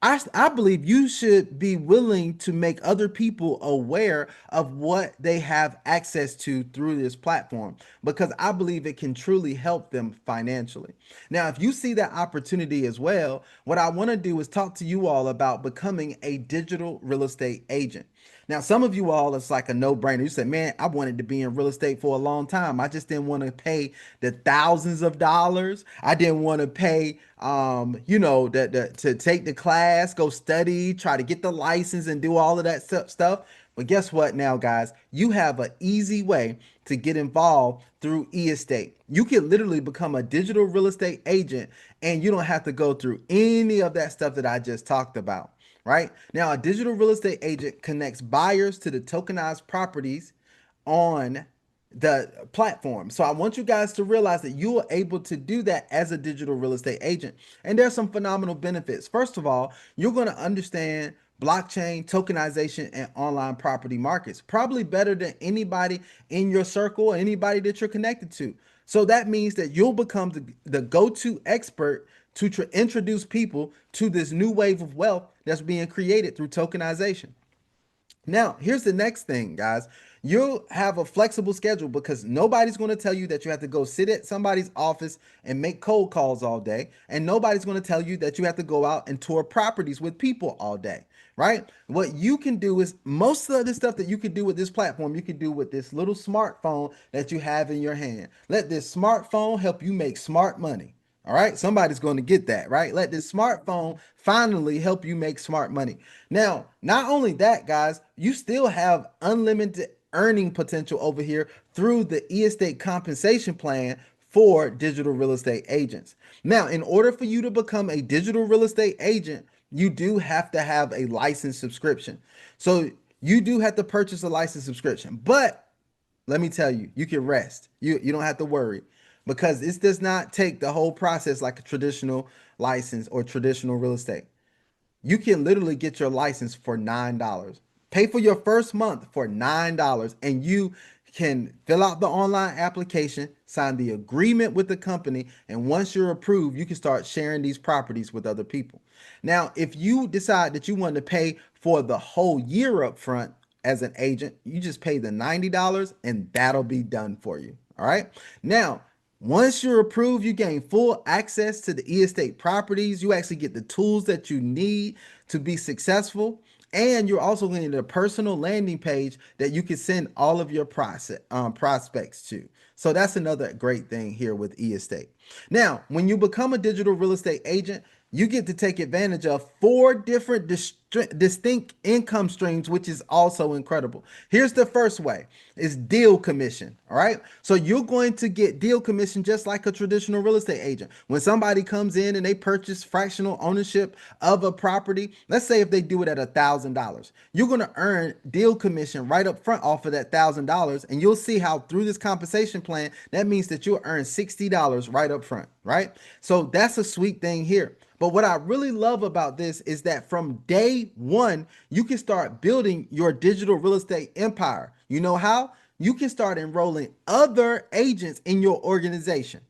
I believe you should be willing to make other people aware of what they have access to through this platform because I believe it can truly help them financially. Now, if you see that opportunity as well, what I want to do is talk to you all about becoming a digital real estate agent. Now, some of you all, it's like a no-brainer. You say, man, I wanted to be in real estate for a long time. I just didn't want to pay the thousands of dollars. I didn't want to pay, to take the class, go study, try to get the license and do all of that stuff. But guess what now, guys? You have an easy way to get involved through eState. You can literally become a digital real estate agent and you don't have to go through any of that stuff that I just talked about. Right now, a digital real estate agent connects buyers to the tokenized properties on the platform. So I want you guys to realize that you are able to do that as a digital real estate agent. And there's some phenomenal benefits. First of all, you're going to understand blockchain, tokenization, and online property markets probably better than anybody in your circle or anybody that you're connected to. So that means that you'll become the go-to expert to introduce people to this new wave of wealth that's being created through tokenization. Now, here's the next thing, guys. You'll have a flexible schedule because nobody's going to tell you that you have to go sit at somebody's office and make cold calls all day. And nobody's going to tell you that you have to go out and tour properties with people all day, right? What you can do is most of the stuff that you can do with this platform, you can do with this little smartphone that you have in your hand. Let this smartphone help you make smart money. All right, somebody's going to get that, right? Let this smartphone finally help you make smart money. Now, not only that, guys, you still have unlimited earning potential over here through the estate compensation plan for digital real estate agents. Now, in order for you to become a digital real estate agent, you do have to have a license subscription. So you do have to purchase a license subscription, but let me tell you, you can rest. You don't have to worry because this does not take the whole process like a traditional license or traditional real estate. You can literally get your license for $9. Pay for your first month for $9 and you can fill out the online application, sign the agreement with the company, and once you're approved, you can start sharing these properties with other people. Now, if you decide that you want to pay for the whole year up front as an agent, you just pay the $90 and that'll be done for you. All right. Now, once you're approved, you gain full access to the estate properties. You actually get the tools that you need to be successful. And you're also going to get a personal landing page that you can send all of your prospects to. So that's another great thing here with eState. Now, when you become a digital real estate agent, you get to take advantage of 4 different distinct income streams, which is also incredible. Here's the first way is deal commission. All right. So you're going to get deal commission just like a traditional real estate agent. When somebody comes in and they purchase fractional ownership of a property, let's say if they do it at $1,000, you're going to earn deal commission right up front off of that $1,000. And you'll see how through this compensation plan, that means that you'll earn $60 right up front. Right. So that's a sweet thing here. But what I really love about this is that from day one, you can start building your digital real estate empire. You know how? You can start enrolling other agents in your organization.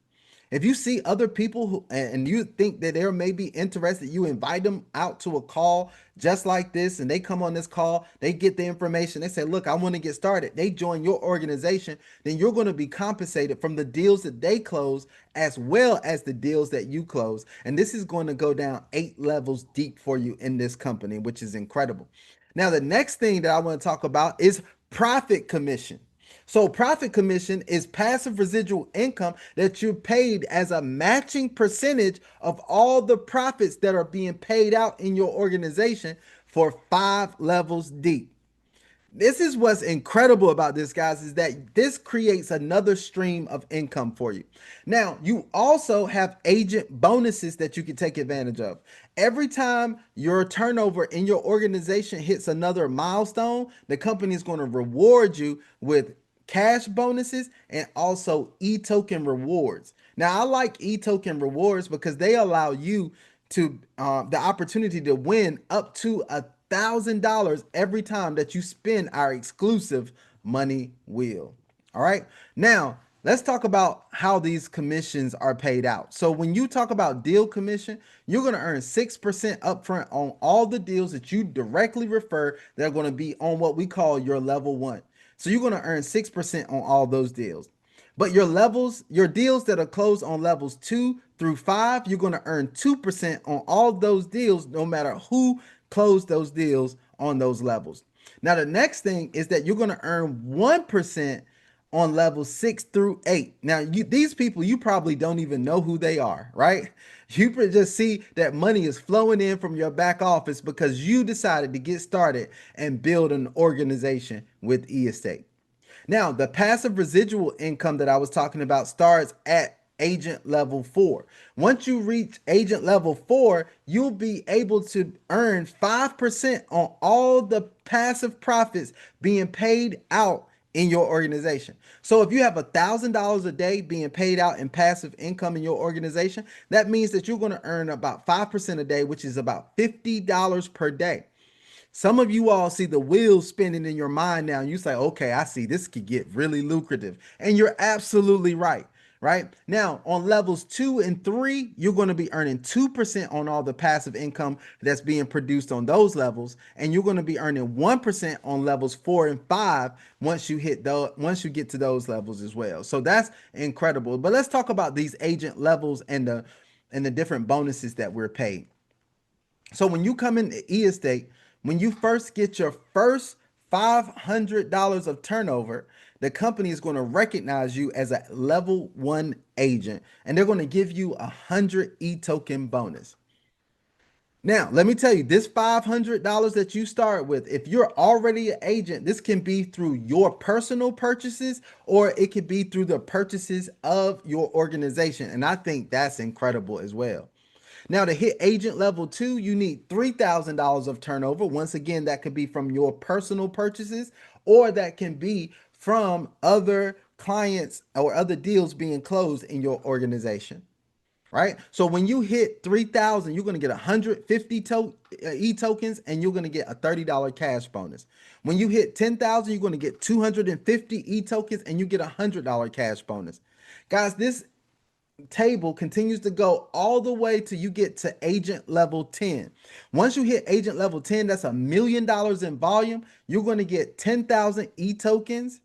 If you see other people who and you think that they're maybe interested, you invite them out to a call just like this, and they come on this call, they get the information, they say, look, I want to get started. They join your organization, then you're going to be compensated from the deals that they close as well as the deals that you close. And this is going to go down 8 levels deep for you in this company, which is incredible. Now, the next thing that I want to talk about is profit commission. So profit commission is passive residual income that you're paid as a matching percentage of all the profits that are being paid out in your organization for 5 levels deep. This is what's incredible about this, guys, is that this creates another stream of income for you. Now, you also have agent bonuses that you can take advantage of. Every time your turnover in your organization hits another milestone, the company is going to reward you with cash bonuses and also e-token rewards. Now, I like e-token rewards because they allow you to the opportunity to win up to $1,000 every time that you spin our exclusive money wheel. All right. Now, Let's talk about how these commissions are paid out. So when you talk about deal commission, you're going to earn 6% upfront on all the deals that you directly refer that are going to be on what we call your level one. So you're going to earn 6% on all those deals. But your deals that are closed on levels 2 through 5, you're going to earn 2% on all those deals, no matter who closed those deals on those levels. Now, the next thing is that you're going to earn 1% on levels 6 through 8. Now, these people, you probably don't even know who they are, right? You just see that money is flowing in from your back office because you decided to get started and build an organization with eEstate. Now, the passive residual income that I was talking about starts at agent level 4. Once you reach agent level 4, you'll be able to earn 5% on all the passive profits being paid out in your organization. So if you have $1,000 a day being paid out in passive income in your organization, that means that you're going to earn about 5% a day, which is about $50 per day. Some of you all see the wheels spinning in your mind now, and you say, okay, I see this could get really lucrative. And you're absolutely right. Right now, on levels 2 and 3, you're going to be earning 2% on all the passive income that's being produced on those levels, and you're going to be earning 1% on levels 4 and 5 once you get to those levels as well. So that's incredible. But let's talk about these agent levels and the different bonuses that we're paid. So when you come into e-estate, when you first get your first $500 of turnover, the company is going to recognize you as a level 1 agent, and they're going to give you 100 e-token bonus. Now, let me tell you, this $500 that you start with, if you're already an agent, this can be through your personal purchases or it could be through the purchases of your organization. And I think that's incredible as well. Now, to hit agent level 2, you need $3,000 of turnover. Once again, that could be from your personal purchases or that can be from other clients or other deals being closed in your organization. Right? So when you hit 3,000, you're going to get 150 e-tokens and you're going to get a $30 cash bonus. When you hit 10,000, you're going to get 250 e-tokens and you get a $100 cash bonus. Guys, this table continues to go all the way till you get to agent level 10. Once you hit agent level 10, that's $1 million in volume. You're going to get 10,000 e-tokens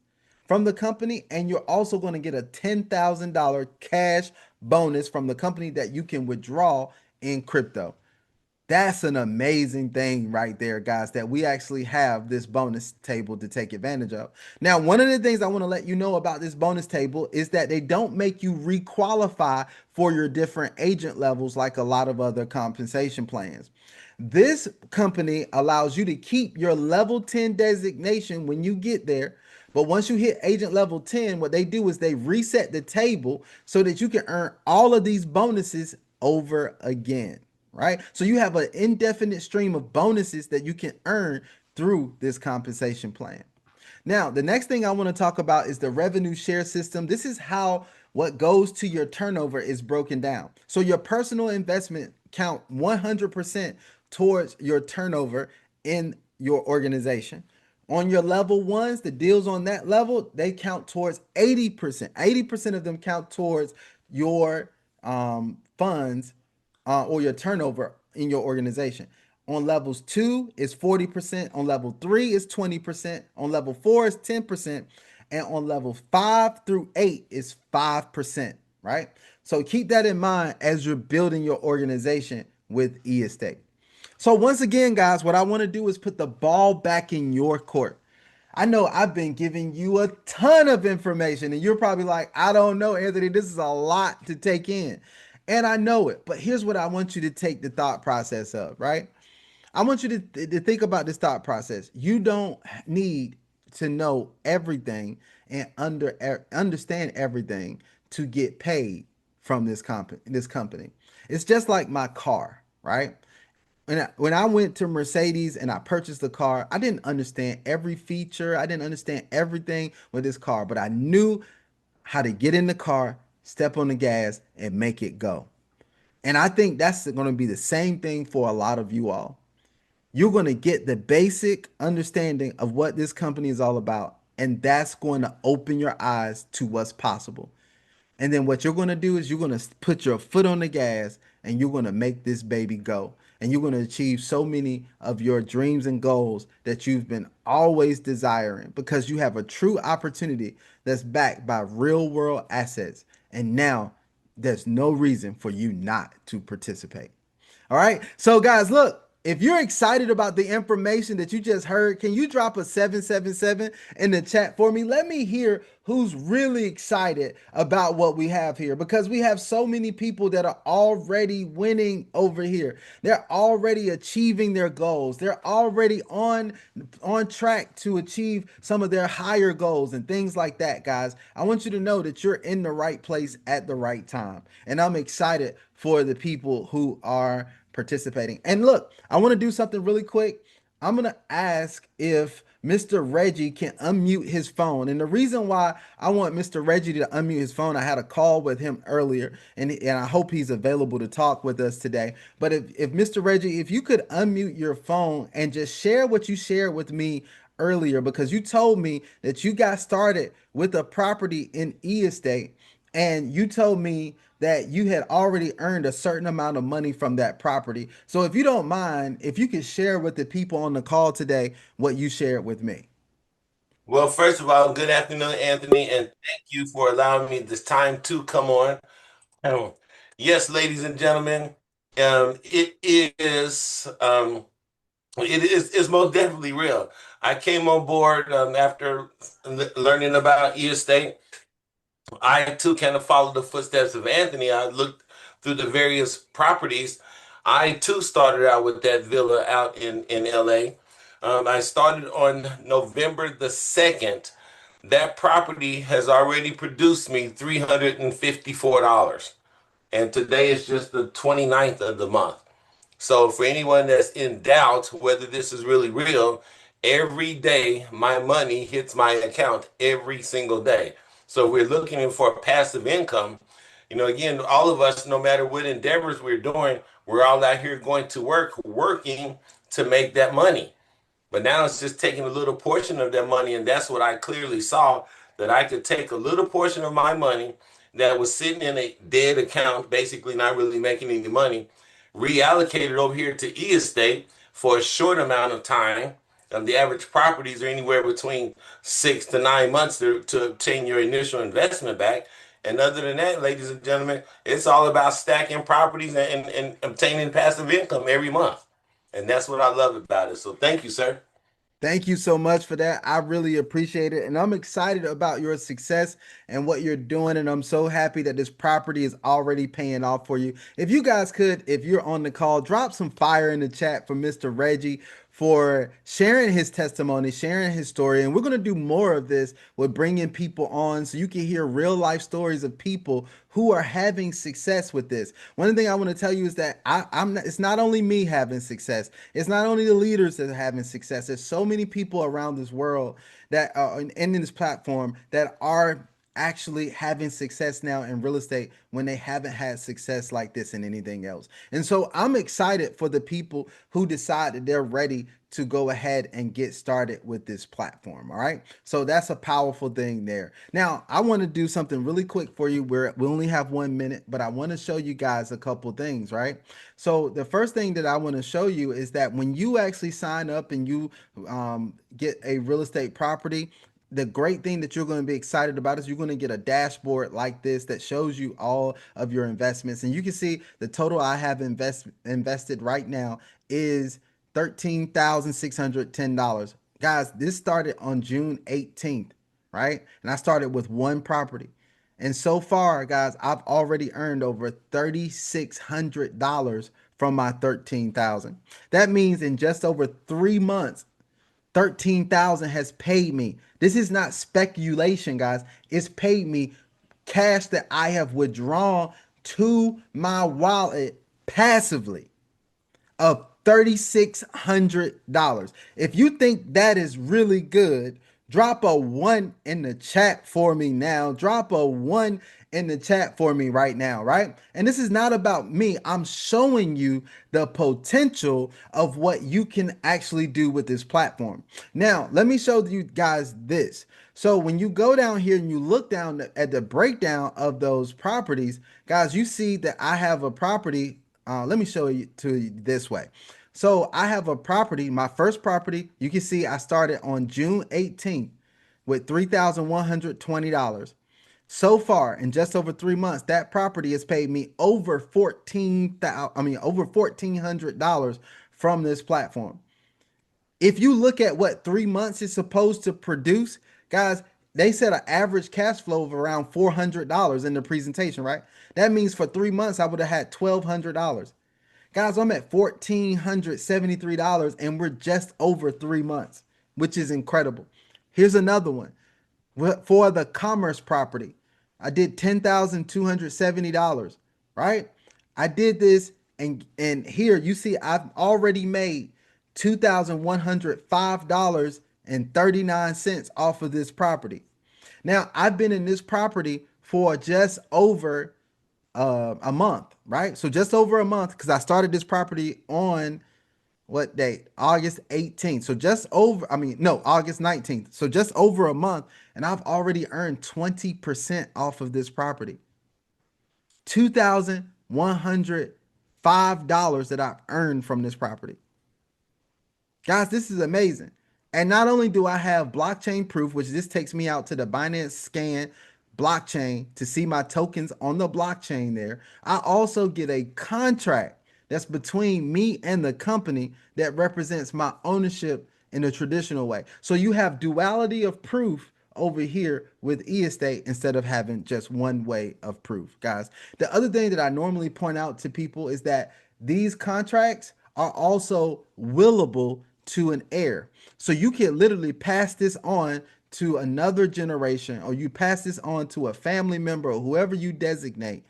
from the company, and you're also going to get a $10,000 cash bonus from the company that you can withdraw in crypto. That's an amazing thing right there, guys, that we actually have this bonus table to take advantage of. Now, one of the things I want to let you know about this bonus table is that they don't make you requalify for your different agent levels like a lot of other compensation plans. This company allows you to keep your level 10 designation when you get there. But once you hit agent level 10, what they do is they reset the table so that you can earn all of these bonuses over again, right? So you have an indefinite stream of bonuses that you can earn through this compensation plan. Now, the next thing I want to talk about is the revenue share system. This is how what goes to your turnover is broken down. So your personal investment count 100% towards your turnover in your organization. On your level ones, the deals on that level, they count towards 80%. 80% of them count towards your funds or your turnover in your organization. On levels 2 is 40%, on level 3 is 20%, on level 4 is 10%, and on level 5 through 8 is 5%, right? So keep that in mind as you're building your organization with eEstate. So once again, guys, what I want to do is put the ball back in your court. I know I've been giving you a ton of information, and you're probably like, I don't know, Anthony, this is a lot to take in. And I know it, but here's what I want you to take the thought process of, right? I want you to think about this thought process. You don't need to know everything and understand everything to get paid from this company. It's just like my car, right? When I went to Mercedes and I purchased the car, I didn't understand every feature. I didn't understand everything with this car, but I knew how to get in the car, step on the gas, and make it go. And I think that's going to be the same thing for a lot of you all. You're going to get the basic understanding of what this company is all about. And that's going to open your eyes to what's possible. And then what you're going to do is you're going to put your foot on the gas and you're going to make this baby go. And you're going to achieve so many of your dreams and goals that you've been always desiring because you have a true opportunity that's backed by real world assets. And now there's no reason for you not to participate. All right. So, guys, look, if you're excited about the information that you just heard, can you drop a 777 in the chat for me? Let me hear who's really excited about what we have here because we have so many people that are already winning over here. They're already achieving their goals. They're already on track to achieve some of their higher goals and things like that, guys. I want you to know that you're in the right place at the right time. And I'm excited for the people who are participating. And look, I want to do something really quick. I'm going to ask if Mr. Reggie can unmute his phone. And the reason why I want Mr. Reggie to unmute his phone, I had a call with him earlier, and I hope he's available to talk with us today. But if Mr. Reggie, if you could unmute your phone and just share what you shared with me earlier, because you told me that you got started with a property in E-Estate, and you told me that you had already earned a certain amount of money from that property. So if you don't mind, if you could share with the people on the call today what you shared with me. Well, first of all, good afternoon, Anthony, and thank you for allowing me this time to come on. Um, yes, ladies and gentlemen, it is it's most definitely real. I came on board after learning about estate. I too kind of followed the footsteps of Anthony. I looked through the various properties. I too started out with that villa out in LA. I started on November the 2nd. That property has already produced me $354. And today is just the 29th of the month. So for anyone that's in doubt whether this is really real, every day my money hits my account every single day. So we're looking for passive income. Again, all of us, no matter what endeavors we're doing, we're all out here going to work, working to make that money. But now it's just taking a little portion of that money, and that's what I clearly saw, that I could take a little portion of my money that was sitting in a dead account, basically not really making any money, reallocate it over here to e-estate for a short amount of time. The average properties are anywhere between 6 to 9 months to obtain your initial investment back. And other than that, ladies and gentlemen, it's all about stacking properties and obtaining passive income every month. And that's what I love about it. So thank you, sir. Thank you so much for that. I really appreciate it. And I'm excited about your success and what you're doing. And I'm so happy that this property is already paying off for you. If you guys could, if you're on the call, drop some fire in the chat for Mr. Reggie for sharing his testimony, sharing his story. And we're going to do more of this with bringing people on so you can hear real life stories of people who are having success with this. One thing I want to tell you is that I'm not, it's not only me having success. It's not only the leaders that are having success. There's so many people around this world that are in this platform that are actually having success now in real estate when they haven't had success like this in anything else. And so I'm excited for the people who decide that they're ready to go ahead and get started with this platform. All right. So that's a powerful thing there. Now, I want to do something really quick for you where we only have 1 minute, but I want to show you guys a couple things, right? So the first thing that I want to show you is that when you actually sign up and you get a real estate property, the great thing that you're going to be excited about is you're going to get a dashboard like this that shows you all of your investments. And you can see the total I have invested right now is $13,610. Guys, this started on June 18th, right? And I started with one property. And so far, guys, I've already earned over $3,600 from my 13,000. That means in just over 3 months, 13,000 has paid me. This is not speculation, guys. It's paid me cash that I have withdrawn to my wallet passively of $3,600. If you think that is really good, Drop a one in the chat for me now. Drop a one in the chat for me right now, right? And this is not about me. I'm showing you the potential of what you can actually do with this platform. Now, let me show you guys this. So when you go down here and you look down at the breakdown of those properties, guys, you see that I have a property. Let me show you to you this way. So I have a property, my first property, you can see I started on June 18th with $3,120. So far, in just over 3 months, that property has paid me over over $1,400 from this platform. If you look at what 3 months is supposed to produce, guys, they said an average cash flow of around $400 in the presentation, right? That means for 3 months, I would have had $1,200. Guys, I'm at $1,473 and we're just over 3 months, which is incredible. Here's another one. For the commerce property, I did $10,270, right? I did this and here you see I've already made $2,105.39 off of this property. Now, I've been in this property for just over a month, right? So just over a month because I started this property on what date? August 18th. So just over, no, August 19th. So just over a month, and I've already earned 20% off of this property. $2,105 that I've earned from this property. Guys, this is amazing. And not only do I have blockchain proof, which this takes me out to the Binance Scan blockchain to see my tokens on the blockchain there, I also get a contract that's between me and the company that represents my ownership in a traditional way. So you have duality of proof over here with eEstate instead of having just one way of proof, guys. The other thing that I normally point out to people is that these contracts are also willable to an heir. So you can literally pass this on to another generation, or you pass this on to a family member or whoever you designate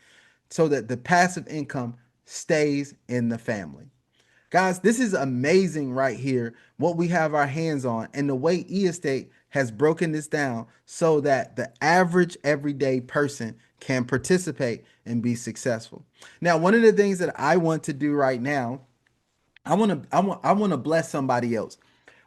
so that the passive income stays in the family. Guys, this is amazing right here, what we have our hands on and the way eEstate has broken this down so that the average everyday person can participate and be successful. Now, one of the things that I want to do right now, I want to bless somebody else.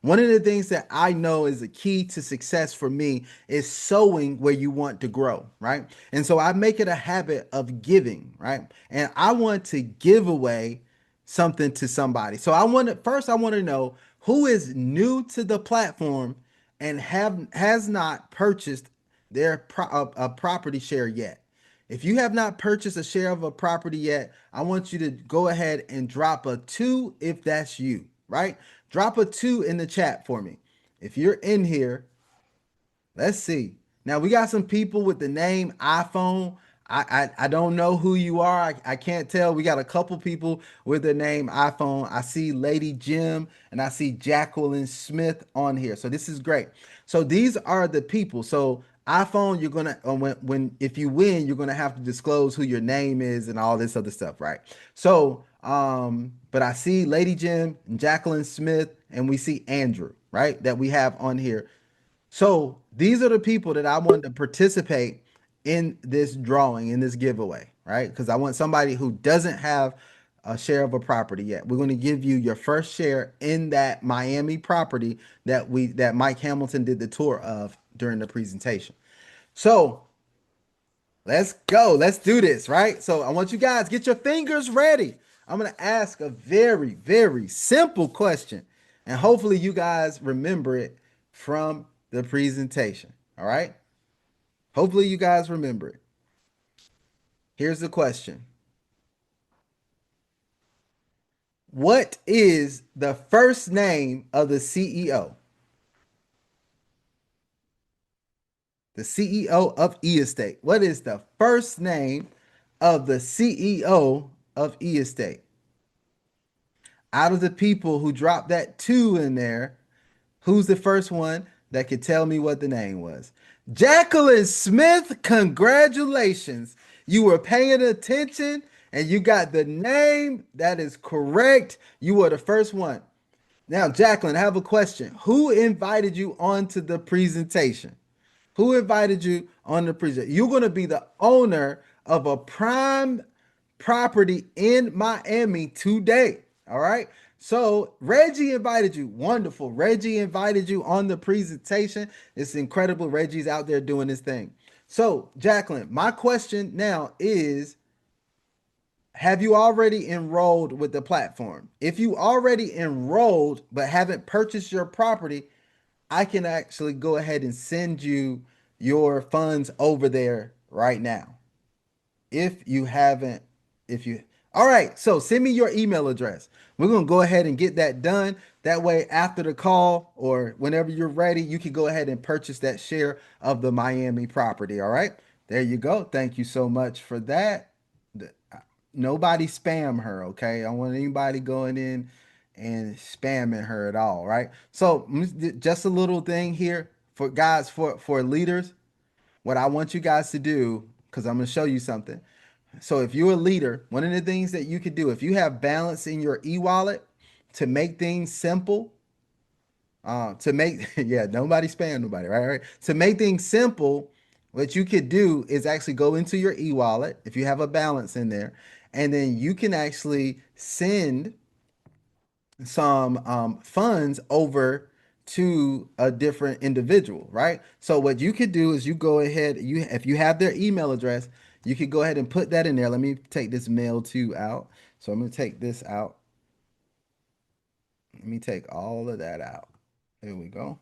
One of the things that I know is a key to success for me is sowing where you want to grow, right? And so I make it a habit of giving, right? And I want to give away something to somebody. So I want to know who is new to the platform and has not purchased a property share yet. If you have not purchased a share of a property yet, I want you to go ahead and drop a 2 if that's you, right? Drop a 2 in the chat for me. If you're in here, let's see. Now we got some people with the name iPhone. I don't know who you are. I can't tell. We got a couple people with the name iPhone. I see Lady Jim and I see Jacqueline Smith on here. So this is great. So these are the people. So iPhone, you're gonna when if you win, you're gonna have to disclose who your name is and all this other stuff, right? So but I see Lady Jim and Jacqueline Smith, and we see Andrew, right? That we have on here. So these are the people that I want to participate in this drawing, in this giveaway, right? Because I want somebody who doesn't have a share of a property yet. We're going to give you your first share in that Miami property that Mike Hamilton did the tour of during the presentation. So let's go. Let's do this, right? So I want you guys get your fingers ready. I'm going to ask a very, very simple question, and hopefully you guys remember it from the presentation. All right. Hopefully you guys remember it. Here's the question. What is the first name of the CEO? The CEO of eEstate. What is the first name of the CEO of eEstate? Out of the people who dropped that 2 in there, who's the first one that could tell me what the name was? Jacqueline Smith, congratulations. You were paying attention and you got the name. That is correct. You were the first one. Now, Jacqueline, I have a question. Who invited you onto the presentation? Who invited you on the presentation? You're going to be the owner of a prime property in Miami today. All right. So Reggie invited you. Wonderful. Reggie invited you on the presentation. It's incredible. Reggie's out there doing his thing. So, Jacqueline, my question now is, have you already enrolled with the platform? If you already enrolled but haven't purchased your property, I can actually go ahead and send you your funds over there right now. If you haven't, if you, all right, so send me your email address. We're going to go ahead and get that done. That way, after the call or whenever you're ready, you can go ahead and purchase that share of the Miami property. All right, there you go. Thank you so much for that. Nobody spam her, okay? I don't want anybody going in and spamming her at all, right? So just a little thing here for guys, for leaders. What I want you guys to do, because I'm going to show you something. So if you're a leader, one of the things that you could do, if you have balance in your e-wallet to make things simple, to make yeah, nobody spam nobody, right? To make things simple, what you could do is actually go into your e-wallet if you have a balance in there, and then you can actually send some funds over to a different individual, right? So what you could do is you go ahead, you if you have their email address, you could go ahead and put that in there. Let me take this mail to out. So I'm going to take this out. Let me take all of that out. There we go.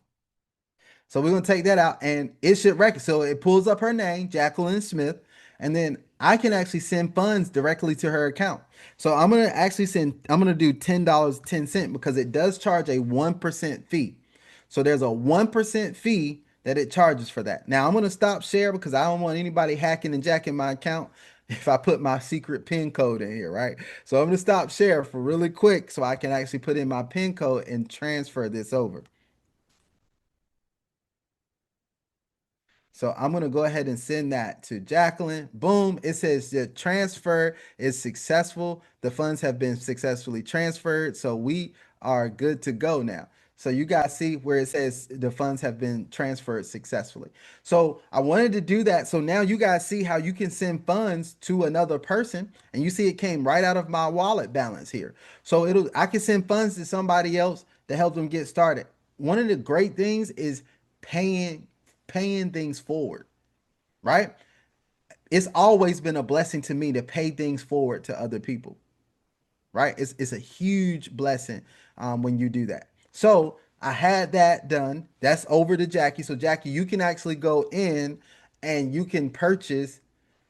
So we're gonna take that out and it should record. So it pulls up her name, Jacqueline Smith, and then I can actually send funds directly to her account. So I'm gonna actually I'm gonna do $10.10 because it does charge a 1% fee. So there's a 1% fee that it charges for that. Now I'm gonna stop share because I don't want anybody hacking and jacking my account if I put my secret PIN code in here, right? So I'm gonna stop share for really quick so I can actually put in my PIN code and transfer this over. So I'm going to go ahead and send that to Jacqueline. Boom. It says the transfer is successful. The funds have been successfully transferred. So we are good to go now. So you guys see where it says the funds have been transferred successfully. So I wanted to do that. So now you guys see how you can send funds to another person, and you see it came right out of my wallet balance here. So I can send funds to somebody else to help them get started. One of the great things is paying things forward, right? It's always been a blessing to me to pay things forward to other people, right? It's a huge blessing when you do that. So I had that done. That's over to Jackie. So Jackie, you can actually go in and you can purchase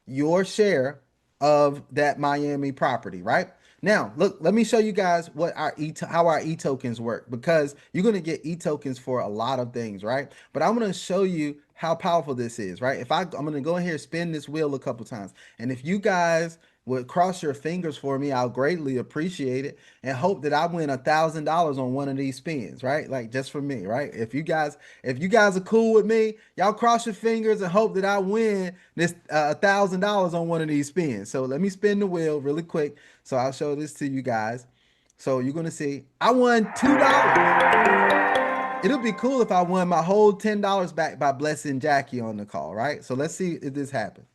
your share of that Miami property, right? Now, look, let me show you guys what how our e-tokens work, because you're going to get e-tokens for a lot of things, right? But I'm going to show you how powerful this is, right? I'm going to go in here, spin this wheel a couple times. And if you guys would cross your fingers for me, I'll greatly appreciate it and hope that I win $1,000 on one of these spins, right? Like just for me, right? If you guys are cool with me, y'all cross your fingers and hope that I win this $1,000 on one of these spins. So let me spin the wheel really quick. So I'll show this to you guys. So you're gonna see I won $2. It'll be cool if I won my whole $10 back by blessing Jackie on the call, right? So let's see if this happens.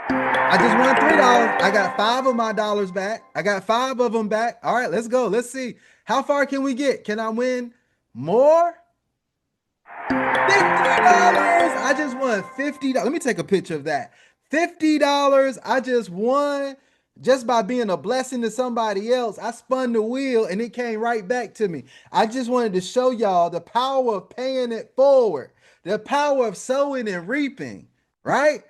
I just won $3. I got five of my dollars back. I got five of them back. All right, let's go. Let's see. How far can we get? Can I win more? $50. I just won $50. Let me take a picture of that. $50. I just won just by being a blessing to somebody else. I spun the wheel and it came right back to me. I just wanted to show y'all the power of paying it forward, the power of sowing and reaping, right?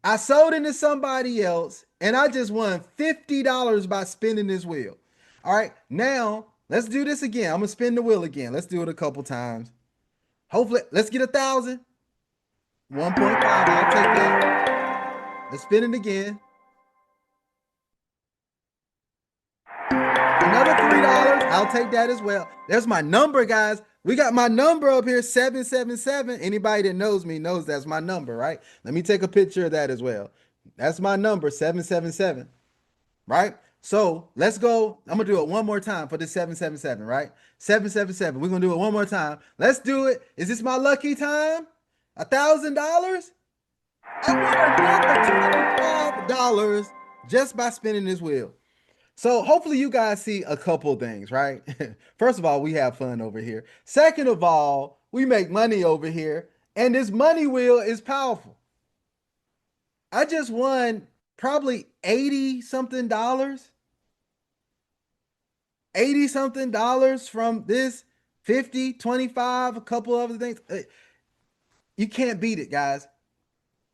I sold into somebody else and I just won $50 by spinning this wheel. All right, now let's do this again. I'm gonna spin the wheel again. Let's do it a couple times. Hopefully, let's get 1,000. 1.5. I'll take that. Let's spin it again. Another $3. I'll take that as well. There's my number, guys. We got my number up here, 777. Anybody that knows me knows that's my number, right? Let me take a picture of that as well. That's my number, 777, right? So let's go. I'm gonna do it one more time for this 777, right? 777. We're gonna do it one more time. Let's do it. Is this my lucky time? $1,000? I won another $25 just by spinning this wheel. So hopefully you guys see a couple things, right? First of all, we have fun over here. Second of all, we make money over here, and this money wheel is powerful. I just won probably 80 something dollars. 80 something dollars from this 50, 25, a couple other things. You can't beat it, guys.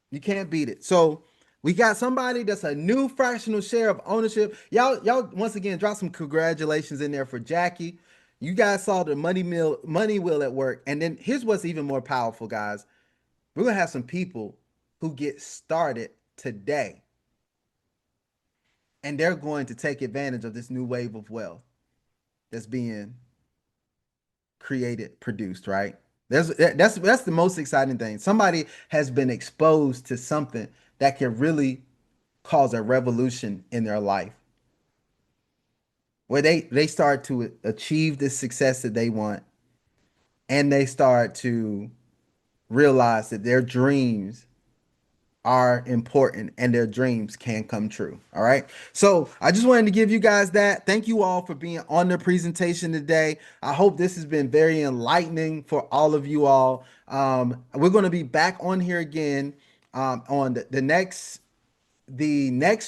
You can't beat it. So we got somebody that's a new fractional share of ownership. Y'all once again drop some congratulations in there for Jackie. You guys saw the money wheel at work. And then here's what's even more powerful, guys. We're gonna have some people who get started today. And they're going to take advantage of this new wave of wealth that's being created, produced, right? That's the most exciting thing. Somebody has been exposed to something that can really cause a revolution in their life, where they start to achieve the success that they want, and they start to realize that their dreams are important and their dreams can come true. All right. So I just wanted to give you guys that. Thank you all for being on the presentation today. I hope this has been very enlightening for all of you all. We're going to be back on here again on the next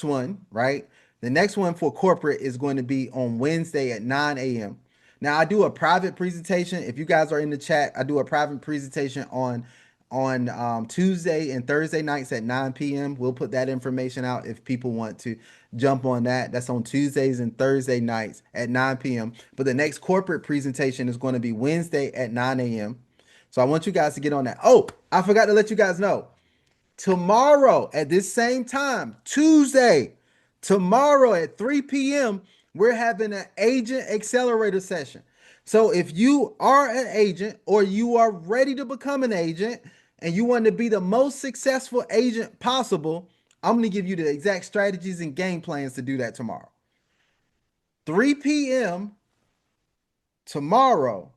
one, right? The next one for corporate is going to be on Wednesday at 9 a.m. Now I do a private presentation. If you guys are in the chat, I do a private presentation on Tuesday and Thursday nights at 9 p.m. We'll put that information out if people want to jump on that. That's on Tuesdays and Thursday nights at 9 p.m. But the next corporate presentation is going to be Wednesday at 9 a.m. So I want you guys to get on that. Oh, I forgot to let you guys know. Tomorrow at this same time, Tuesday, tomorrow at 3 p.m., we're having an agent accelerator session. So if you are an agent or you are ready to become an agent and you want to be the most successful agent possible, I'm going to give you the exact strategies and game plans to do that tomorrow. 3 p.m. tomorrow.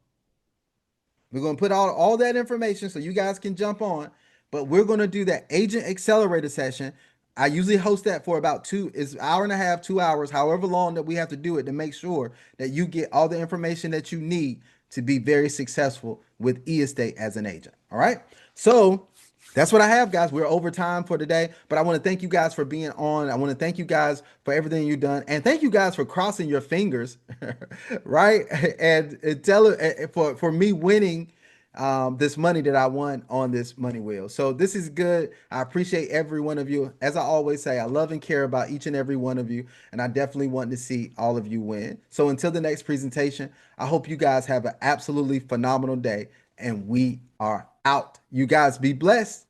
We're going to put out all that information so you guys can jump on, but we're going to do that agent accelerator session. I usually host that for about it's an hour and a half, 2 hours, however long that we have to do it to make sure that you get all the information that you need to be very successful with e-estate as an agent. All right. So that's what I have, guys. We're over time for today, but I want to thank you guys for being on. I want to thank you guys for everything you've done, and thank you guys for crossing your fingers, right? And tell for me winning this money that I won on this money wheel. So this is good. I appreciate every one of you. As I always say, I love and care about each and every one of you, and I definitely want to see all of you win. So until the next presentation, I hope you guys have an absolutely phenomenal day, and we are out. You guys be blessed.